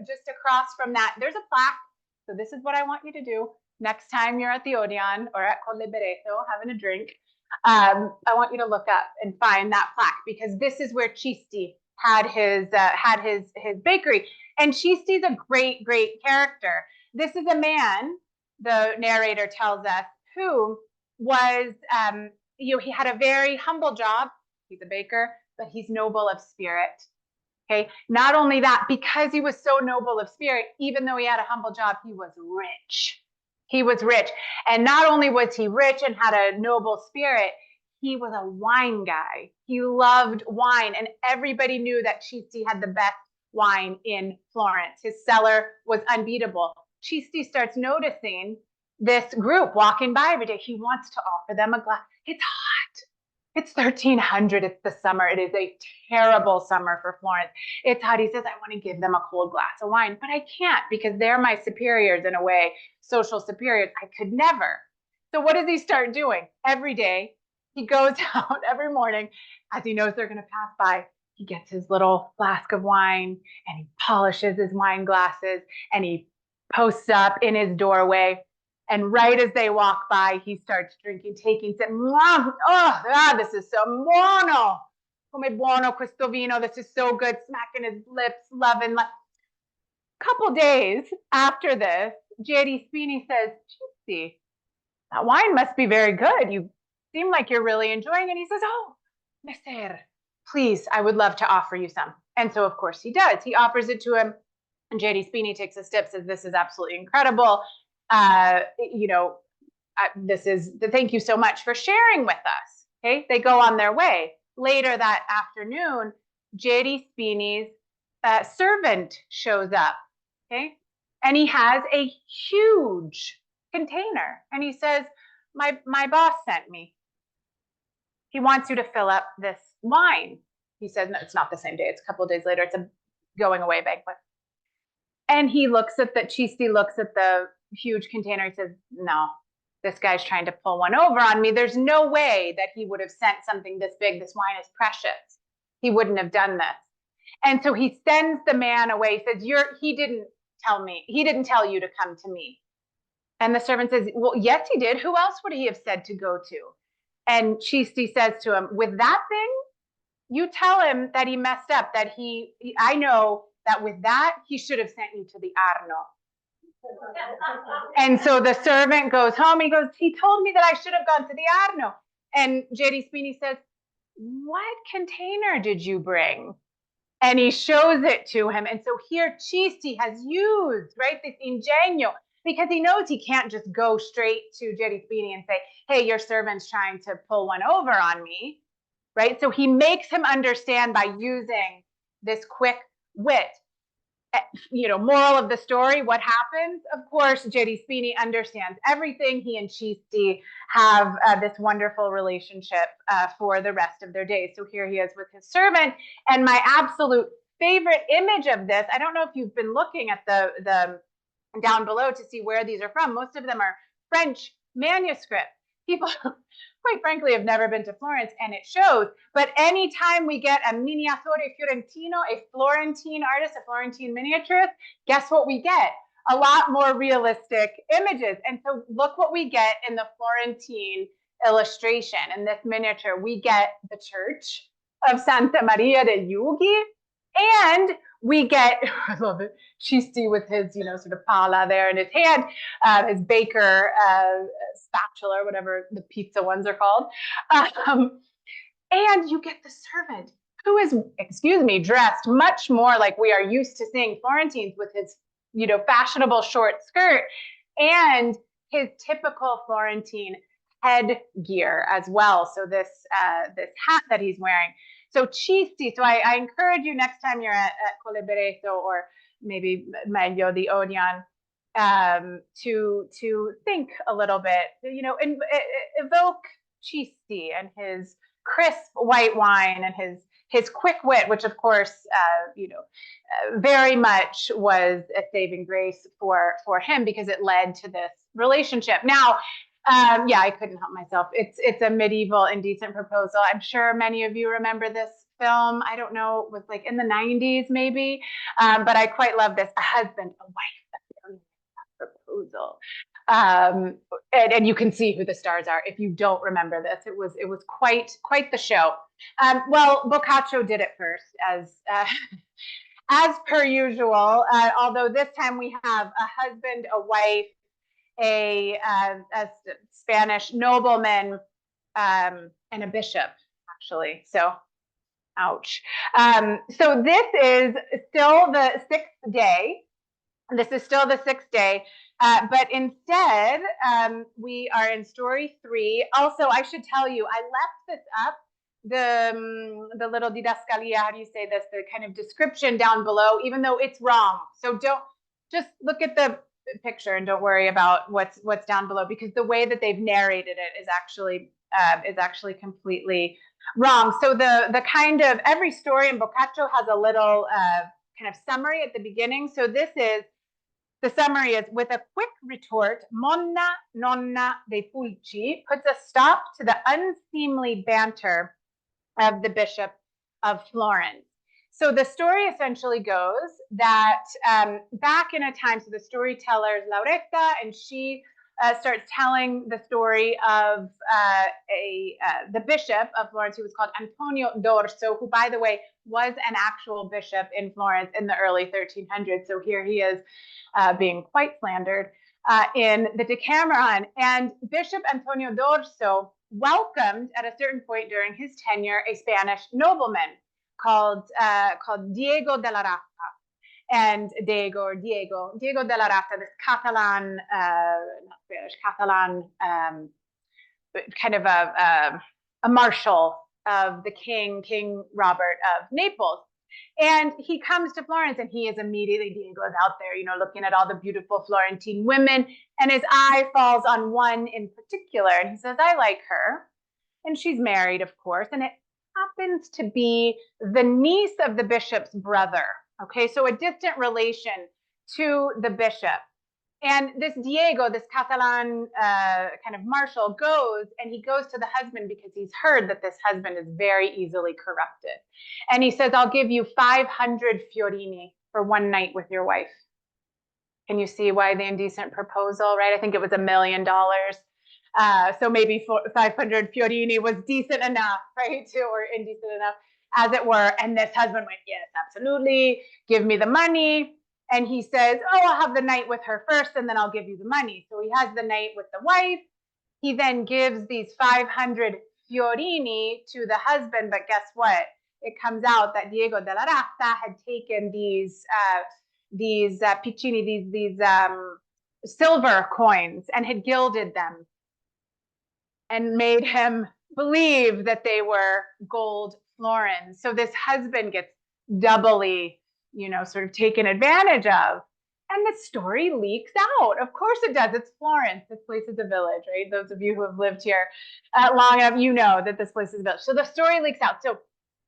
just across from that, there's a plaque. So this is what I want you to do next time you're at the Odeon or at Colle Bereto having a drink. I want you to look up and find that plaque, because this is where Cisti had his bakery. And Cisti's a great, great character. This is a man, the narrator tells us, who was, he had a very humble job. He's a baker, but he's noble of spirit. Okay. Not only that, because he was so noble of spirit, even though he had a humble job, he was rich. He was rich. And not only was he rich and had a noble spirit, he was a wine guy. He loved wine, and everybody knew that Cisti had the best wine in Florence. His cellar was unbeatable. Cisti starts noticing this group walking by every day. He wants to offer them a glass. It's hot. It's 1300. It's the summer. It is a terrible summer for Florence. It's hot. He says, I want to give them a cold glass of wine, but I can't because they're my superiors in a way, social superiors. I could never. So what does he start doing? Every day, he goes out every morning as he knows they're going to pass by. He gets his little flask of wine and he polishes his wine glasses and he posts up in his doorway. And right as they walk by, he starts drinking, taking sips. Oh, this is so buono. Come buono questo vino. This is so good. Smacking his lips, loving. couple days after this, J.D. Spini says, Cisti, that wine must be very good. You seem like you're really enjoying it. And he says, oh, Messer, please, I would love to offer you some. And so, of course, he does. He offers it to him. And J.D. Spini takes a sip, says, this is absolutely incredible. Thank you so much for sharing with us. Okay, they go on their way. Later that afternoon, J.D. Spini's servant shows up. Okay, and he has a huge container, and he says, my boss sent me. He wants you to fill up this wine. He says, no, it's not the same day. It's a couple of days later. It's a going away banquet. And he looks at Cisti looks at the huge container. He says, no, this guy's trying to pull one over on me. There's no way that he would have sent something this big. This wine is precious. He wouldn't have done this. And so he sends the man away. He says, he didn't tell me. He didn't tell you to come to me. And the servant says, well, yes, he did. Who else would he have said to go to? And Cisti says to him, with that thing, you tell him that he messed up, that I know that with that, he should have sent you to the Arno. And so the servant goes home. He goes, he told me that I should have gone to the Arno. And J.D. Spini says, what container did you bring? And he shows it to him. And so here Cisti has used, right, this ingenio, because he knows he can't just go straight to J.D. Spini and say, hey, your servant's trying to pull one over on me, right? So he makes him understand by using this quick wit. Moral of the story, what happens? Of course, J.D. Spini understands everything. He and Cisti have this wonderful relationship for the rest of their days. So here he is with his servant. And my absolute favorite image of this, I don't know if you've been looking at the down below to see where these are from. Most of them are French manuscripts. People, quite frankly, have never been to Florence, and it shows. But anytime we get a miniatore fiorentino, a Florentine artist, a Florentine miniaturist, guess what we get? A lot more realistic images. And so look what we get in the Florentine illustration. In this miniature, we get the church of Santa Maria de Giughi, and we get, I love it, Cisti with his, sort of pala there in his hand, his baker spatula, or whatever the pizza ones are called. And you get the servant who is, dressed much more like we are used to seeing Florentines with his, fashionable short skirt and his typical Florentine headgear as well. So this hat that he's wearing. So Cisti, so I encourage you next time you're at Collebereto or maybe Meglio di Onion, to think a little bit, evoke Cisti and his crisp white wine and his quick wit, which of course, very much was a saving grace for him because it led to this relationship. Now, I couldn't help myself. It's a medieval indecent proposal. I'm sure many of you remember this film. I don't know, it was like in the 90s maybe, but I quite love this. A husband, a wife, a very proposal. And you can see who the stars are if you don't remember this. It was quite the show. Well, Boccaccio did it first, as per usual. Although this time we have a husband, a wife, a Spanish nobleman, and a bishop, actually. So, ouch. So this is still the sixth day. This is still the sixth day, but instead we are in story 3. Also, I should tell you, I left this up, the little didascalia, how do you say this, the kind of description down below, even though it's wrong. So don't just look at the picture and don't worry about what's down below, because the way that they've narrated it is actually completely wrong. So the kind of every story in Boccaccio has a little kind of summary at the beginning. So the summary is, with a quick retort, Nonna de Pulci puts a stop to the unseemly banter of the Bishop of Florence. So the story essentially goes that back in a time, so the storyteller is Lauretta, and she starts telling the story of the bishop of Florence, who was called Antonio d'Orso, who, by the way, was an actual bishop in Florence in the early 1300s. So here he is being quite slandered in the Decameron. And Bishop Antonio d'Orso welcomed, at a certain point during his tenure, a Spanish nobleman called Diego de la Rata. And Diego de la Rata, this Catalan, not Spanish, Catalan, kind of a marshal of the King Robert of Naples. And he comes to Florence, and he is immediately, Diego is out there, you know, looking at all the beautiful Florentine women, and his eye falls on one in particular, and he says, I like her. And she's married, of course, and it happens to be the niece of the bishop's brother. Okay, so a distant relation to the bishop. And this Diego, this Catalan kind of marshal, goes to the husband because he's heard that this husband is very easily corrupted. And he says, I'll give you 500 fiorini for one night with your wife. Can you see why the indecent proposal, right? I think it was $1 million. So maybe 500 fiorini was decent enough, right? Or indecent enough, as it were. And this husband went, yes, absolutely. Give me the money. And he says, oh, I'll have the night with her first, and then I'll give you the money. So he has the night with the wife. He then gives these 500 fiorini to the husband. But guess what? It comes out that Diego de la Rata had taken these piccini, these silver coins, and had gilded them and made him believe that they were gold florins. So this husband gets doubly, you know, sort of taken advantage of. And the story leaks out. Of course it does. It's Florence. This place is a village, right? Those of you who have lived here long enough, you know that this place is a village. So the story leaks out. So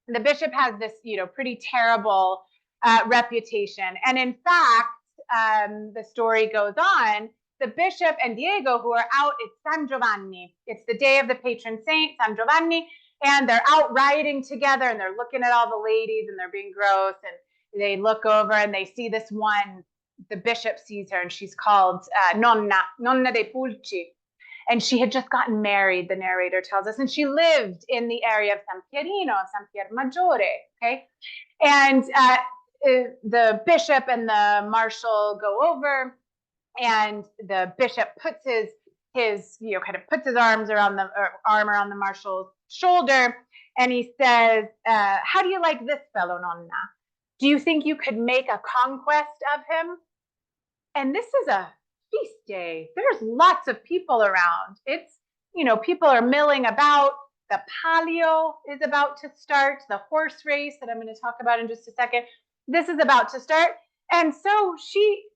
the bishop has this, you know, pretty terrible reputation. And in fact, the story goes on, the bishop and Diego, who are out, it's San Giovanni. It's the day of the patron saint, San Giovanni. And they're out riding together, and they're looking at all the ladies, and they're being gross. And they look over and they see this one, the bishop sees her, and she's called Nonna de Pulci. And she had just gotten married, the narrator tells us, and she lived in the area of San Pier Maggiore, okay? And the bishop and the marshal go over, and the bishop puts his you know, kind of puts his arm around the marshal's shoulder, and he says, how do you like this fellow, Nonna? Do you think you could make a conquest of him? And this is a feast day. There's lots of people around. It's, you know, people are milling about. The palio is about to start, the horse race that I'm going to talk about in just a second. This is about to start. And so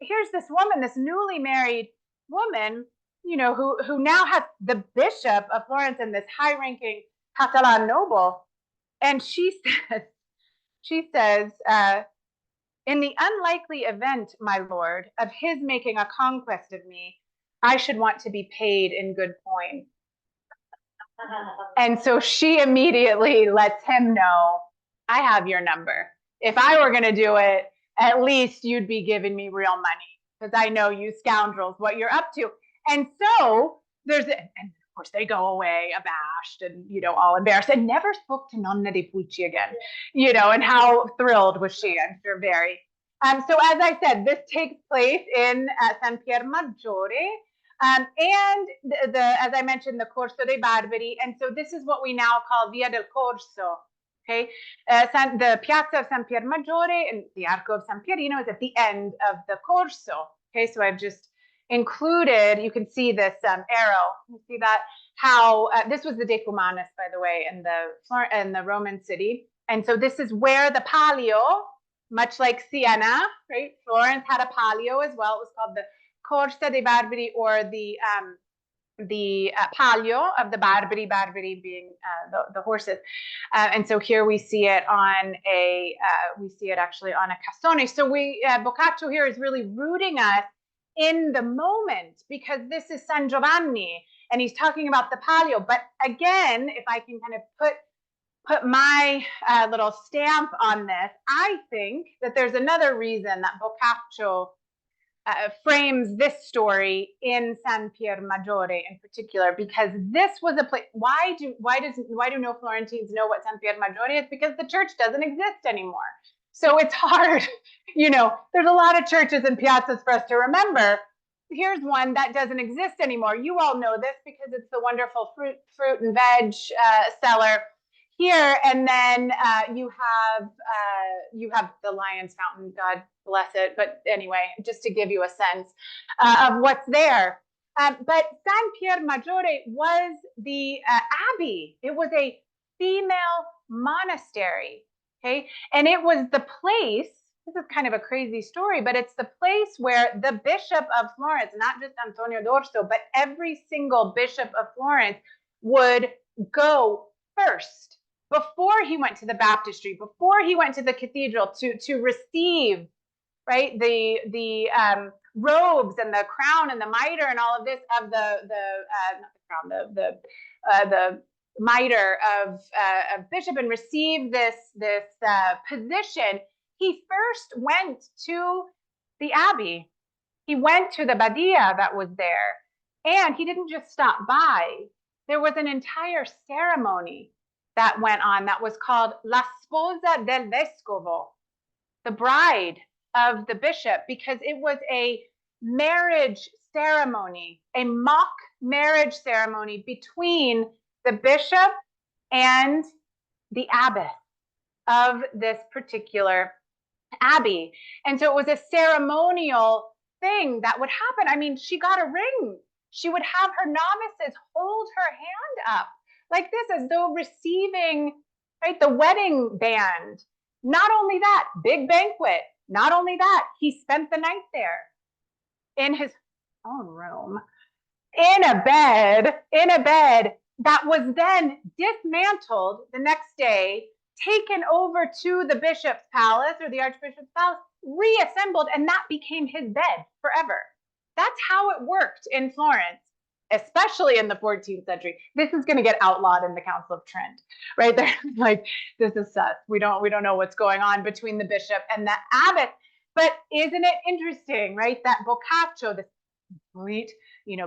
here's this woman, this newly married woman, you know, who now has the bishop of Florence and this high-ranking Catalan noble. And she says, in the unlikely event, my lord, of his making a conquest of me, I should want to be paid in good coin. And so she immediately lets him know, I have your number. If I were going to do it, at least you'd be giving me real money, because I know you scoundrels what you're up to. And so and of course they go away abashed and, you know, all embarrassed, and never spoke to Nonna de Pulci again, you know, and how thrilled was she, I'm sure, very. So as I said, this takes place in San Pier Maggiore, and as I mentioned, the Corso dei Barbari, and so this is what we now call Via del Corso. Okay, the Piazza of San Pier Maggiore and the Arco of San Pierino is at the end of the Corso. Okay, so I've just included, you can see this arrow. You see that, how this was the Decumanus, by the way, in the Roman city. And so this is where the palio, much like Siena, right? Florence had a palio as well. It was called the Corsa dei Barbari, or the palio of the Barbari being the horses. And so here we see it on actually on a castone. So Boccaccio here is really rooting us in the moment, because this is San Giovanni and he's talking about the palio. But again, if I can kind of put my little stamp on this, I think that there's another reason that Boccaccio frames this story in San Pier Maggiore in particular, because this was a place. Why do no Florentines know what San Pier Maggiore is? Because the church doesn't exist anymore. So it's hard, there's a lot of churches and piazzas for us to remember. Here's one that doesn't exist anymore. You all know this because it's the wonderful fruit and veg cellar here. And then you have the Lion's Fountain, God bless it. But anyway, just to give you a sense of what's there. But San Pier Maggiore was the abbey. It was a female monastery. Okay, and it was the place. This is kind of a crazy story, but it's the place where the Bishop of Florence, not just Antonio d'Orso, but every single Bishop of Florence would go first before he went to the baptistry, before he went to the cathedral to receive, right, the robes and the crown and the mitre and all of this of the mitre of bishop, and receive this position. He first went to the abbey. He went to the badia that was there, and he didn't just stop by. There was an entire ceremony that went on that was called La Sposa del Vescovo, the bride of the bishop, because it was a marriage ceremony, a mock marriage ceremony between the bishop and the abbess of this particular abbey. And so it was a ceremonial thing that would happen. I mean, she got a ring. She would have her novices hold her hand up like this, as though receiving, right, the wedding band. Not only that, big banquet. Not only that, he spent the night there in his own room, in a bed that was then dismantled the next day, taken over to the bishop's palace or the archbishop's palace, reassembled, and that became his bed forever. That's how it worked in Florence, especially in the 14th century. This is going to get outlawed in the Council of Trent, right? They're like, this is sus. We don't know what's going on between the bishop and the abbot. But isn't it interesting, right, that Boccaccio, this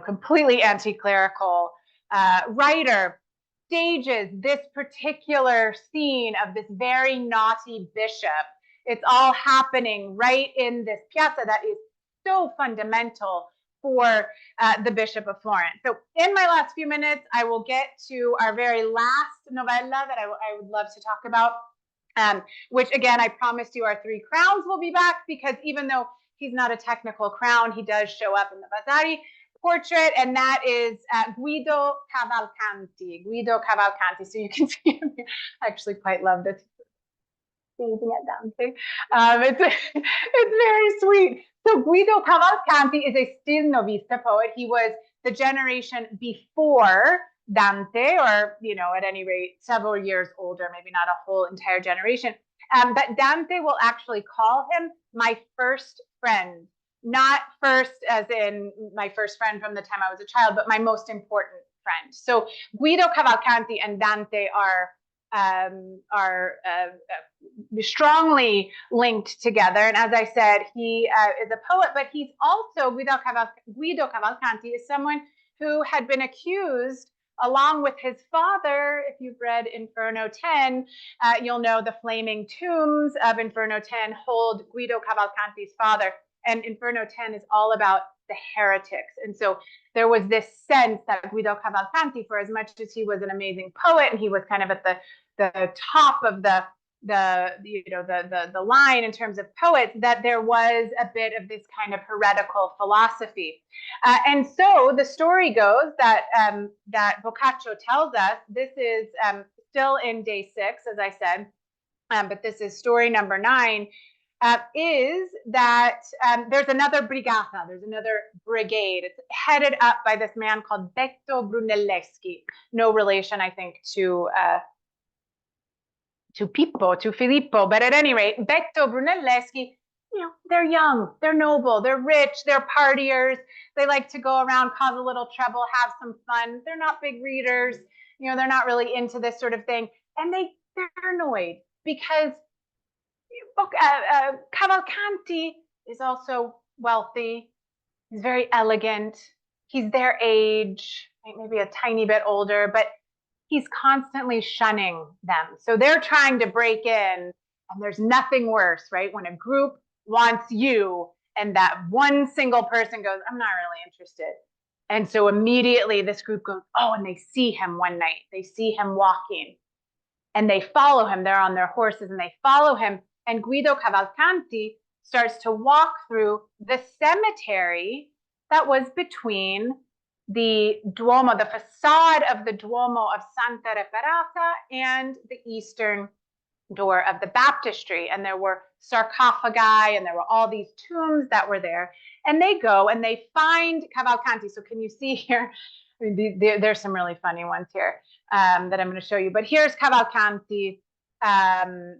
completely anti-clerical writer, stages this particular scene of this very naughty bishop. It's all happening right in this piazza that is so fundamental for the Bishop of Florence. So in my last few minutes, I will get to our very last novella that I would love to talk about, which again, I promised you our three crowns will be back, because even though he's not a technical crown, he does show up in the Vasari portrait, and that is Guido Cavalcanti. Guido Cavalcanti. So you can see him. I actually quite love this. Gazing at Dante. It's very sweet. So Guido Cavalcanti is a still novista poet. He was the generation before Dante, or at any rate, several years older, maybe not a whole entire generation. But Dante will actually call him my first friend. Not first as in my first friend from the time I was a child, but my most important friend. So Guido Cavalcanti and Dante are strongly linked together. And as I said, he is a poet, but he's also, Guido Cavalcanti is someone who had been accused, along with his father. If you've read Inferno 10, you'll know the flaming tombs of Inferno 10 hold Guido Cavalcanti's father. And Inferno 10 is all about the heretics. And so there was this sense that Guido Cavalcanti, for as much as he was an amazing poet, and he was kind of at the top of the line in terms of poets, that there was a bit of this kind of heretical philosophy. And so the story goes that Boccaccio tells us, this is still in day 6, as I said, but this is story number 9, is that there's another brigata, there's another brigade. It's headed up by this man called Betto Brunelleschi. No relation, I think, to Filippo, but at any rate, Betto Brunelleschi, they're young, they're noble, they're rich, they're partiers. They like to go around, cause a little trouble, have some fun. They're not big readers. They're not really into this sort of thing. And they're annoyed because Cavalcanti is also wealthy. He's very elegant. He's their age, right? Maybe a tiny bit older, but he's constantly shunning them. So they're trying to break in, and there's nothing worse, right? When a group wants you and that one single person goes, I'm not really interested. And so immediately this group goes, oh, and they see him one night. They see him walking and they follow him. They're on their horses and they follow him. And Guido Cavalcanti starts to walk through the cemetery that was between the Duomo, the facade of the Duomo of Santa Reparata, and the eastern door of the baptistry. And there were sarcophagi and there were all these tombs that were there. And they go and they find Cavalcanti. So can you see here? I mean, there's some really funny ones here that I'm going to show you. But here's Cavalcanti kind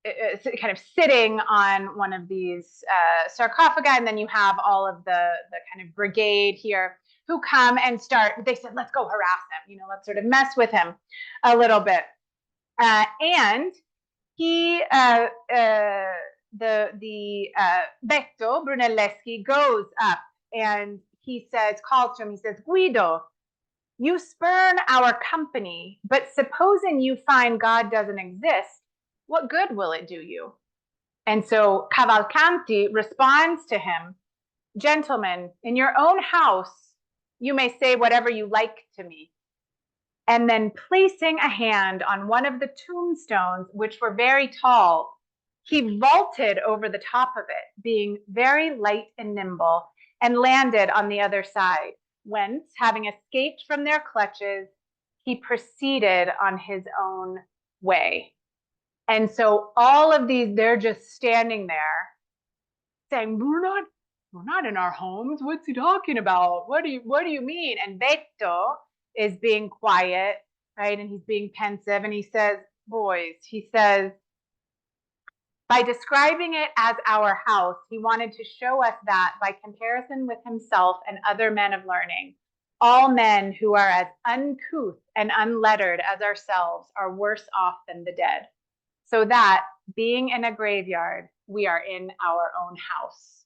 of sitting on one of these sarcophagi. And then you have all of the kind of brigade here who come and start. They said, let's go harass him. Let's sort of mess with him a little bit. And he, the Betto Brunelleschi goes up and he says, calls to him, he says, Guido, you spurn our company, but supposing you find God doesn't exist, what good will it do you? And so Cavalcanti responds to him, gentlemen, in your own house, you may say whatever you like to me. And then placing a hand on one of the tombstones, which were very tall, he vaulted over the top of it, being very light and nimble, and landed on the other side, whence, having escaped from their clutches, he proceeded on his own way. And so all of these, they're just standing there saying, we're not in our homes. What's he talking about? What do you mean? And Betto is being quiet, right? And he's being pensive. And he says, boys, he says, by describing it as our house, he wanted to show us that by comparison with himself and other men of learning, all men who are as uncouth and unlettered as ourselves are worse off than the dead. So that, being in a graveyard, we are in our own house.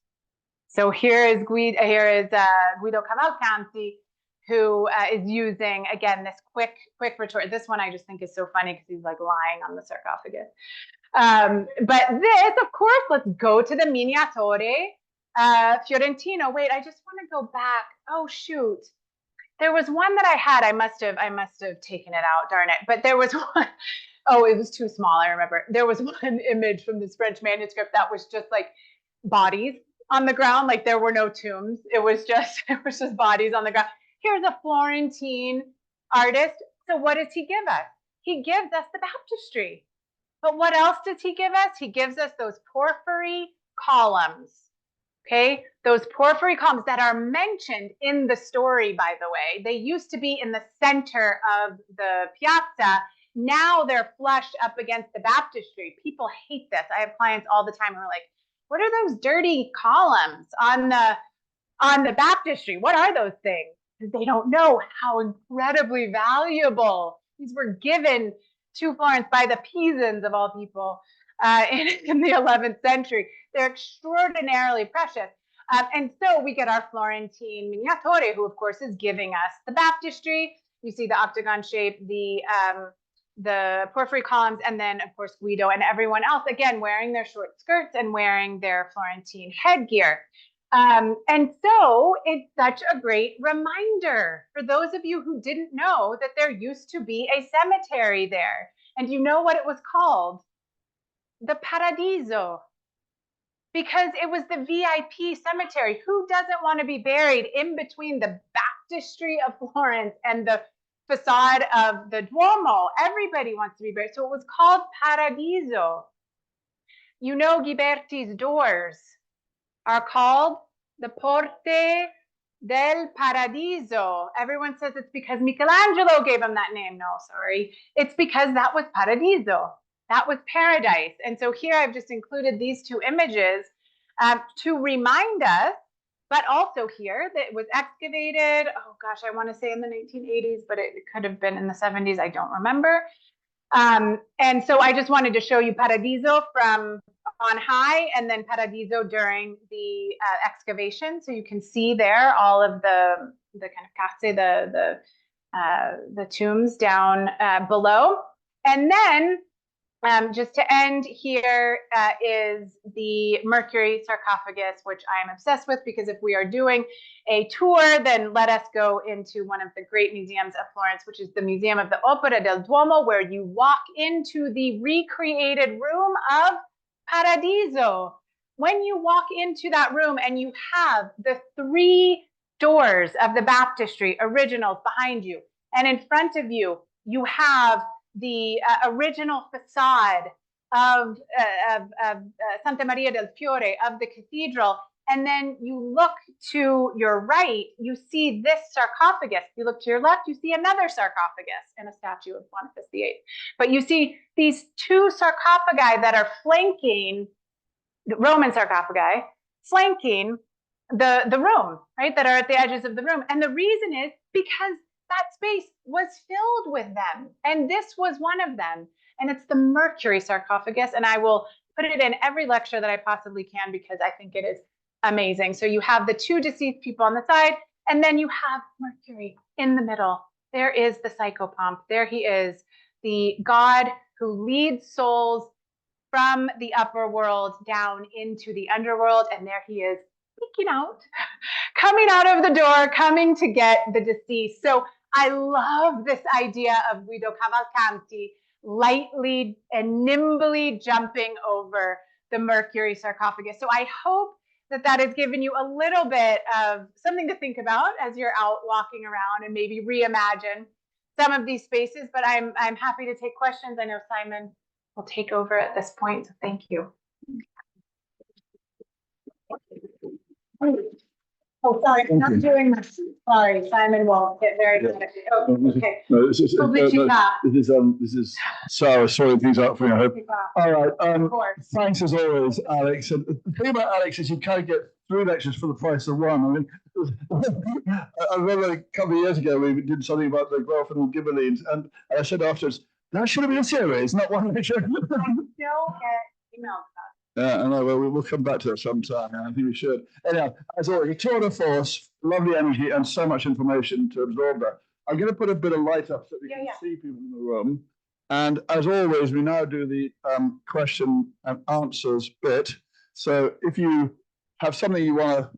So here is Guido Cavalcanti, who is using, again, this quick retort. This one I just think is so funny because he's like lying on the sarcophagus. But this, of course, let's go to the Miniatore Fiorentino. Wait, I just want to go back. Oh, shoot. There was one that I had. I must have taken it out, darn it. But there was one. Oh, it was too small. I remember. There was one image from this French manuscript that was just like bodies on the ground. Like there were no tombs. It was just bodies on the ground. Here's a Florentine artist. So what does he give us? He gives us the baptistry. But what else does he give us? He gives us those porphyry columns. Okay, those porphyry columns that are mentioned in the story, by the way. They used to be in the center of the piazza. Now they're flushed up against the baptistry. People hate this. I have clients all the time who are like, what are those dirty columns on the baptistry? What are those things? Because they don't know how incredibly valuable these were given to Florence by the Pisans of all people in the 11th century. They're extraordinarily precious. And so we get our Florentine Miniatore, who of course is giving us the baptistry. You see the octagon shape, the porphyry columns, and then of course Guido and everyone else, again, wearing their short skirts and wearing their Florentine headgear. And so it's such a great reminder for those of you who didn't know that there used to be a cemetery there. And you know what it was called? The Paradiso. Because it was the VIP cemetery. Who doesn't want to be buried in between the baptistry of Florence and the facade of the Duomo? Everybody wants to be buried. So it was called Paradiso. You know, Ghiberti's doors are called the Porte del Paradiso. Everyone says it's because Michelangelo gave him that name. No, sorry. It's because that was Paradiso. That was paradise. And so here I've just included these two images to remind us, but also here that it was excavated, oh gosh, I want to say in the 1980s, but it could have been in the 70s. I don't remember. And so I just wanted to show you Paradiso from on high, and then Paradiso during the excavation. So you can see there all of the kind of case, the tombs down below. And then just to end here is the Mercury sarcophagus, which I am obsessed with, because if we are doing a tour, then let us go into one of the great museums of Florence, which is the Museum of the Opera del Duomo, where you walk into the recreated room of Paradiso. When you walk into that room and you have the 3 doors of the baptistry originals behind you, and in front of you, you have the original facade of Santa Maria del Fiore, of the cathedral. And then you look to your right, you see this sarcophagus. You look to your left, you see another sarcophagus and a statue of Boniface VIII. But you see these 2 sarcophagi that are flanking, the Roman sarcophagi, flanking the room, right, that are at the edges of the room. And the reason is because that space was filled with them. And this was one of them. And it's the Mercury sarcophagus. And I will put it in every lecture that I possibly can, because I think it is amazing. So you have the 2 deceased people on the side, and then you have Mercury in the middle. There is the psychopomp. There he is, the god who leads souls from the upper world down into the underworld. And there he is, peeking out, coming out of the door, coming to get the deceased. So I love this idea of Guido Cavalcanti lightly and nimbly jumping over the Mercury sarcophagus. So I hope that that has given you a little bit of something to think about as you're out walking around, and maybe reimagine some of these spaces. But I'm happy to take questions. I know Simon will take over at this point, so thank you. Oh, sorry, I'm not doing much. Sorry, Simon will get very good at it. Oh, okay. No, this is Sarah sorting things out for you, I hope. All right. Of course. Thanks as always, Alex. And the thing about Alex is you kind of get 3 lectures for the price of 1. I mean, I remember a couple of years ago we did something about the Guelph and the Ghibellines, and I said afterwards, that should have been a series, not 1 lecture. I still get emails about it. Yeah, I know. Well, we'll come back to that sometime. I think we should. Anyhow, as always, a tour de force, lovely energy, and so much information to absorb that. I'm going to put a bit of light up so we can see people in the room. And as always, we now do the question and answers bit. So if you have something you want to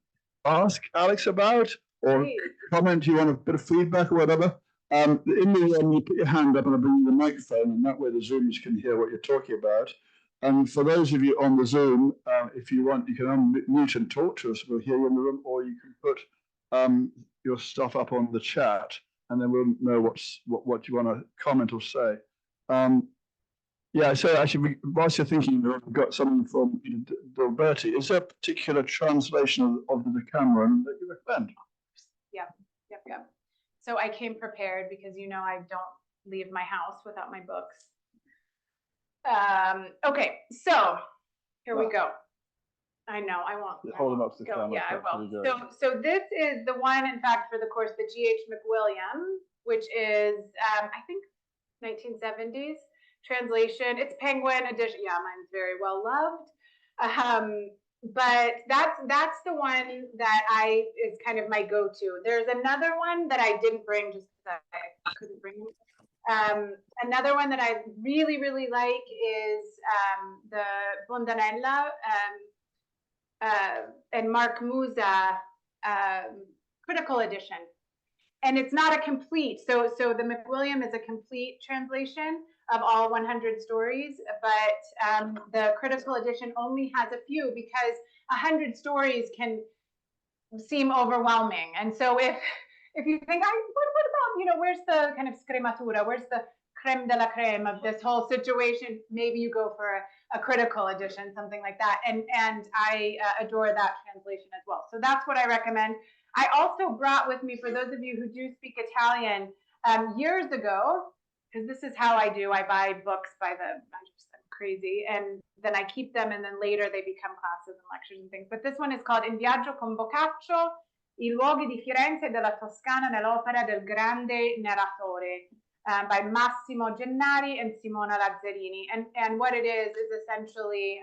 ask Alex about, or comment, you want a bit of feedback or whatever, in the end, you put your hand up and I'll bring you the microphone, and that way the Zoomers can hear what you're talking about. And for those of you on the Zoom, if you want, you can unmute and talk to us. We'll hear you in the room, or you can put your stuff up on the chat, and then we'll know what you want to comment or say. Yeah, so actually, whilst you're thinking, we've got something from Dilberti. Is there a particular translation of the Decameron that you recommend? Yep. So I came prepared because I don't leave my house without my books. Okay, so here we go. I know, I won't. Hold them up to the camera. Yeah, I will. So this is the one, in fact, for the course, the G.H. McWilliam, which is, I think, 1970s translation. It's Penguin edition. Yeah, mine's very well loved. But that's the one that is kind of my go-to. There's another one that I didn't bring just because I couldn't bring it. Another one that I really, really like is the Bondanella and Mark Musa critical edition. And it's not a complete, so the McWilliam is a complete translation of all 100 stories, but the critical edition only has a few, because 100 stories can seem overwhelming. And so if you think, what about, where's the kind of scrematura, where's the creme de la creme of this whole situation, maybe you go for a critical edition, something like that. And I adore that translation as well. So that's what I recommend. I also brought with me, for those of you who do speak Italian, years ago, because this is how I do, I buy books by I'm crazy, and then I keep them, and then later they become classes and lectures and things. But this one is called In Viaggio con Boccaccio, I luoghi di Firenze e della Toscana nell'opera del grande narratore, by Massimo Gennari and Simona Lazzarini. And what it is essentially,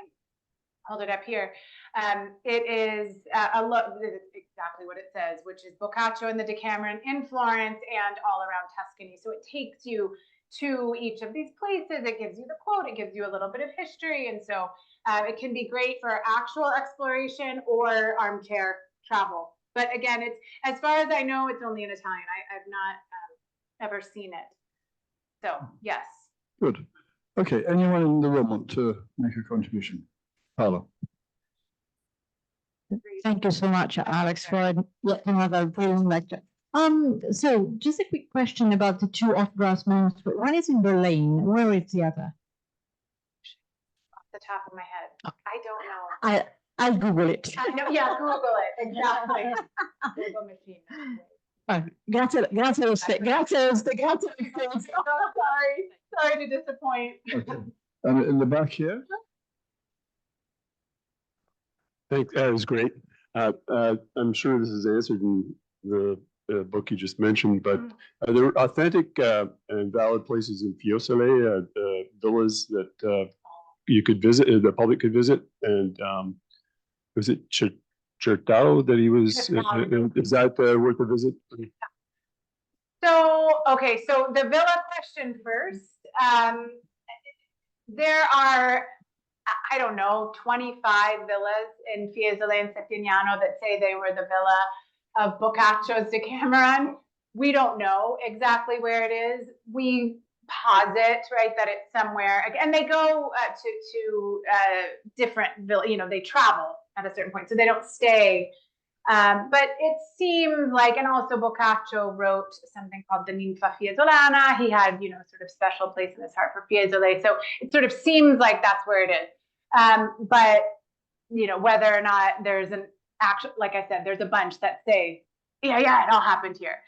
hold it up here. It is exactly what it says, which is Boccaccio and the Decameron in Florence and all around Tuscany. So it takes you to each of these places. It gives you the quote. It gives you a little bit of history. And so it can be great for actual exploration or armchair travel. But again, it's, as far as I know, it's only in Italian. I've not ever seen it. So yes. Good. Okay, anyone in the room want to make a contribution? Paolo. Thank you so much, Alex, for yet another brilliant lecture. So just a quick question about the two off-brass manuscripts. One is in Berlin. Where is the other? Off the top of my head, I don't know. I'll Google it. No, yeah, Google it. Exactly. Google machine. Grazie. Sorry to disappoint. Okay. And in the back here? Thanks. That was great. I'm sure this is answered in the book you just mentioned, but there are authentic and valid places in Fiesole, villas that you could visit, the public could visit, and was it Certaro that he was? Is that worth a visit? So, okay, so the villa question first. There are, I don't know, 25 villas in Fiesole and Settignano that say they were the villa of Boccaccio's Decameron. We don't know exactly where it is. We posit, right, that it's somewhere, and they go to different villas, you know, they travel at a certain point, so they don't stay. But it seems like, and also Boccaccio wrote something called the Ninfa Fiesolana. He had, you know, sort of special place in his heart for Fiesole. So it sort of seems like that's where it is. But, you know, whether or not there's an actual, like I said, there's a bunch that say, yeah, it all happened here.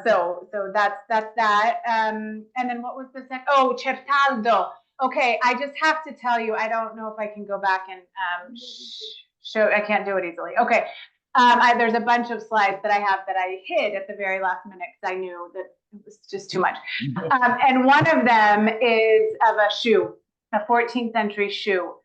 So that's that. And then what was the second? Oh, Certaldo. Okay, I just have to tell you, I don't know if I can go back and show, I can't do it easily. Okay. There's a bunch of slides that I have that I hid at the very last minute because I knew that it was just too much. And one of them is of a shoe, a 14th century shoe,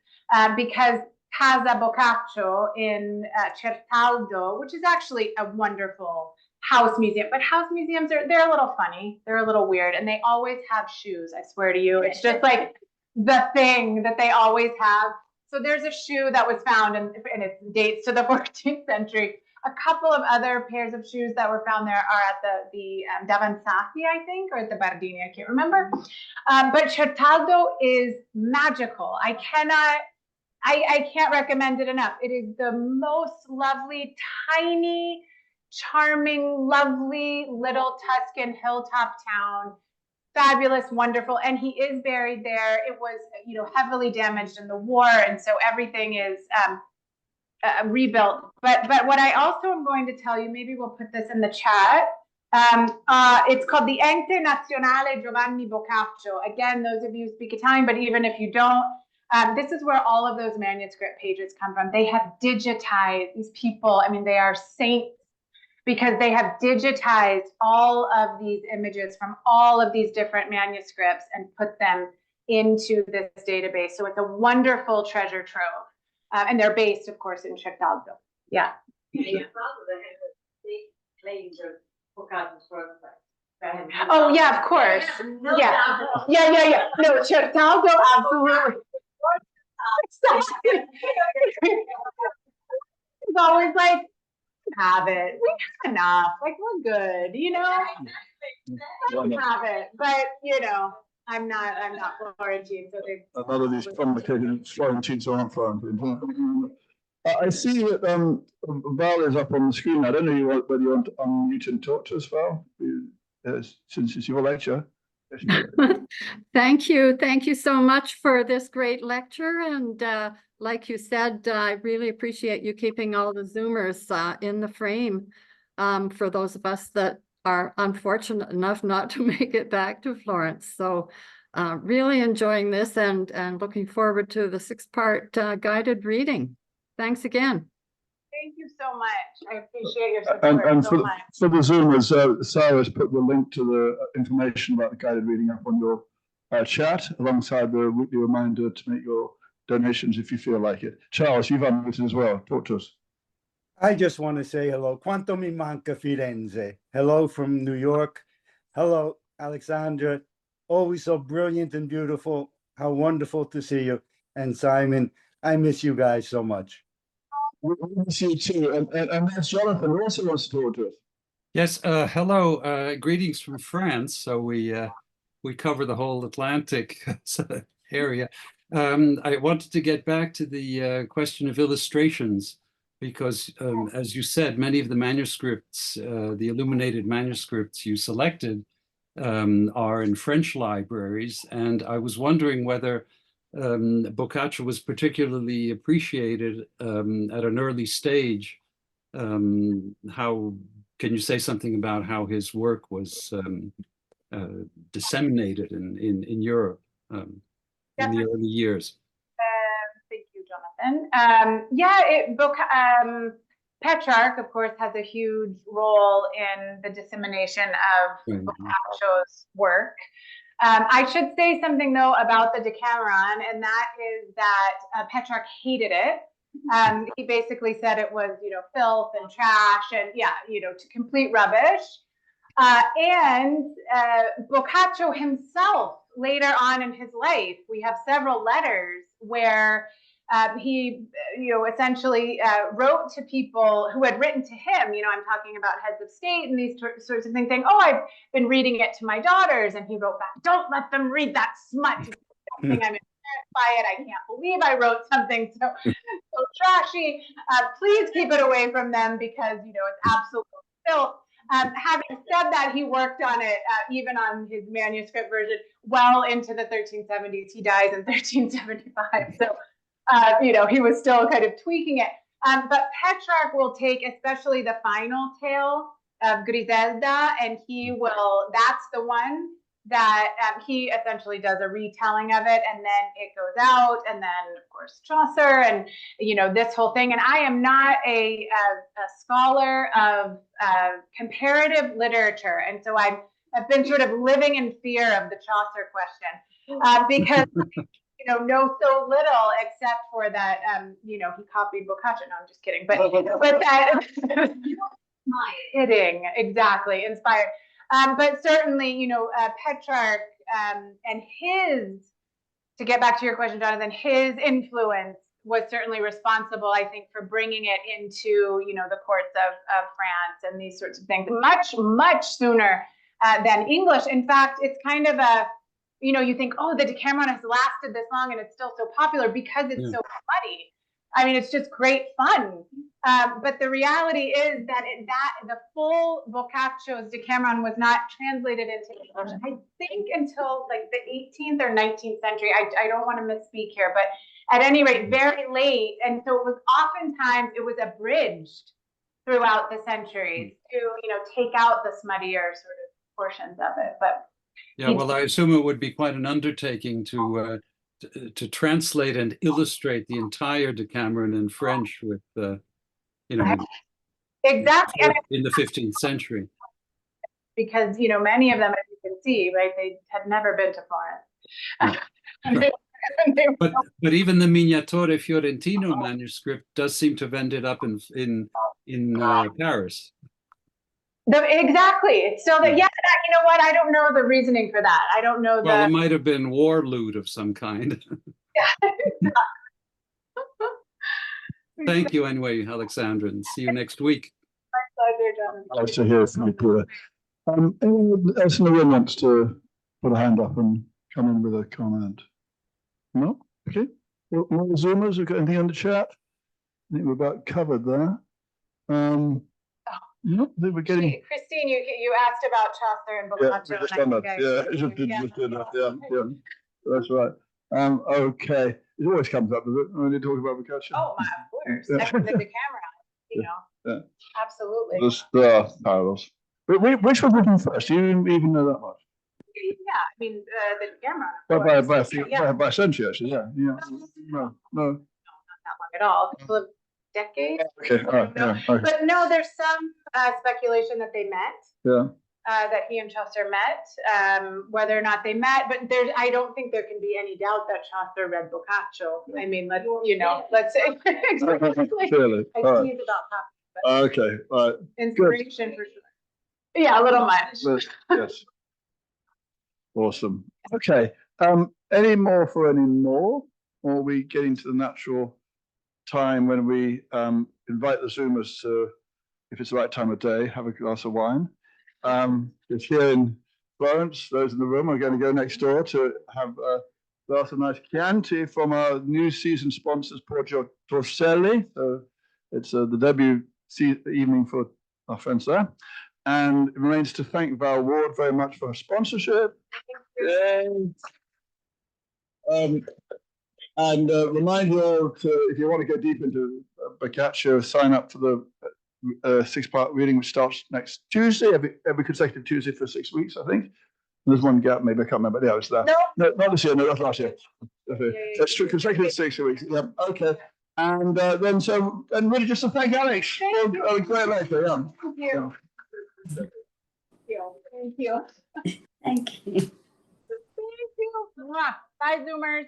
because Casa Boccaccio in Certaldo, which is actually a wonderful house museum, but house museums they're a little funny, they're a little weird, and they always have shoes. I swear to you, it's just like the thing that they always have. So there's a shoe that was found, and it dates to the 14th century. A couple of other pairs of shoes that were found there are at the Davanzati, I think, or at the Bardini, I can't remember. But Certaldo is magical. I can't recommend it enough. It is the most lovely, tiny, charming, lovely little Tuscan hilltop town. Fabulous, wonderful, and he is buried there. It was, you know, heavily damaged in the war, and so everything is rebuilt. But what I also am going to tell you, maybe we'll put this in the chat. It's called the Ente Nazionale Giovanni Boccaccio. Again, those of you who speak Italian, but even if you don't, this is where all of those manuscript pages come from. They have digitized these people. I mean, they are saints, because they have digitized all of these images from all of these different manuscripts and put them into this database. So it's a wonderful treasure trove. And they're based, of course, in Certaldo. Yeah. Oh, yeah, of course. Yeah. No, Certaldo, absolutely. It's always like, have it. We have enough. Like, we're good, you know? I have it. But, you know, I'm not Florentine, so they. None of these complicated Florentines aren't Florentine. I see that Val is up on the screen. I don't know whether you want to unmute and talk to us, Val, since it's your lecture. Thank you. Thank you so much for this great lecture. And like you said, I really appreciate you keeping all the Zoomers in the frame for those of us that are unfortunate enough not to make it back to Florence. So really enjoying this and looking forward to the 6-part guided reading. Thanks again. Thank you so much. I appreciate your support and so much. For the Zoomers, Sarah's put the link to the information about the guided reading up on your chat, alongside the weekly reminder to make your donations if you feel like it. Charles, you've unmuted as well. Talk to us. I just want to say hello. Quanto mi manca Firenze. Hello from New York. Hello, Alexandra. Always so brilliant and beautiful. How wonderful to see you. And Simon, I miss you guys so much. We miss you too. And there's Jonathan who also wants to talk to us. Yes, hello, greetings from France. So we cover the whole Atlantic area. I wanted to get back to the question of illustrations because, as you said, many of the manuscripts, the illuminated manuscripts you selected are in French libraries. And I was wondering whether Boccaccio was particularly appreciated at an early stage. How can you say something about how his work was disseminated in Europe in the early years? Thank you, Jonathan. Petrarch, of course, has a huge role in the dissemination of Boccaccio's work. I should say something, though, about the Decameron, and that is that Petrarch hated it. He basically said it was, filth and trash and, complete rubbish. And Boccaccio himself, later on in his life, we have several letters where he, essentially wrote to people who had written to him. I'm talking about heads of state and these sorts of things, saying, "Oh, I've been reading it to my daughters," and he wrote back, "Don't let them read that smut. I'm embarrassed by it. I can't believe I wrote something so trashy. Please keep it away from them because it's absolute filth." Having said that, he worked on it, even on his manuscript version, well into the 1370s. He dies in 1375. So, he was still kind of tweaking it. But Petrarch will take especially the final tale of Griselda, and that's the one that he essentially does a retelling of it, and then it goes out, and then of course Chaucer, and this whole thing. And I am not a scholar of comparative literature, and so I've been sort of living in fear of the Chaucer question because know so little except for that he copied Boccaccio. No, I'm just kidding, but that kidding, exactly, inspired. But certainly, Petrarch and to get back to your question, Jonathan, his influence was certainly responsible, I think, for bringing it into, the courts of France and these sorts of things much, much sooner than English. In fact, it's kind of you think, oh, the Decameron has lasted this long and it's still so popular because it's so funny. I mean, it's just great fun. But the reality is that the full Boccaccio's Decameron was not translated into English, I think, until like the 18th or 19th century. I don't want to misspeak here, but at any rate, very late. And so oftentimes it was abridged throughout the centuries to, take out the smuttier sort of portions of it. But yeah, well, I assume it would be quite an undertaking to translate and illustrate the entire Decameron in French with, exactly in the 15th century. Because, many of them, as you can see, right, they had never been to Florence. Yeah. But even the Miniatore Fiorentino manuscript does seem to have ended up in Paris. Exactly. It's still that. Yeah, you know what? I don't know the reasoning for that. I don't know. Well, it might have been war loot of some kind. Yeah. Thank you anyway, Alexandra, and see you next week. My pleasure, Jonathan. Nice to hear from you, Peter. Anyone else in the room wants to put a hand up and come in with a comment? No? Okay. Well, more Zoomers, we've got anything in the chat? I think we're about covered there. No, they were getting. Christine, you asked about Chaucer and Boccaccio. Yeah, just done that. Yeah. That's right. Okay. It always comes up, does it, when you talk about Boccaccio? Oh, of course. Yeah. The Decameron, Yeah. Absolutely. The parallels. Which was written first? Do you even know that much? Yeah, I mean, the Decameron. By a century, actually, yeah. No. Not that long at all. A couple of decades. Okay, all right, yeah. Okay. But no, there's some speculation that they met. Yeah. that he and Chaucer met, whether or not they met, but I don't think there can be any doubt that Chaucer read Boccaccio. I mean, let's say, exactly. Clearly. I All right. tease about that. Okay, all right. Inspiration for sure. Yeah, a little much. Yes. Awesome. Okay. Any more for any more? Or are we getting to the natural time when we invite the Zoomers to, if it's the right time of day, have a glass of wine? It's here in Florence. Those in the room are going to go next door to have a glass of nice Chianti from our new season sponsors, Poggio Torselli. So it's the debut evening for our friends there. And it remains to thank Val Ward very much for her sponsorship. Yay. And remind you all to, if you want to go deep into Boccaccio, sign up for the 6-part reading, which starts next Tuesday, every consecutive Tuesday for 6 weeks, I think. There's one gap, maybe I can't remember. Yeah, it's that. No, not this year. No, that's last year. That's true. Consecutive 6 weeks. Yeah. Okay. And then and really just to thank Alex for a great lecture. Yeah. Thank you. Yeah. Thank you. Thank you. Thank you. Bye, Zoomers.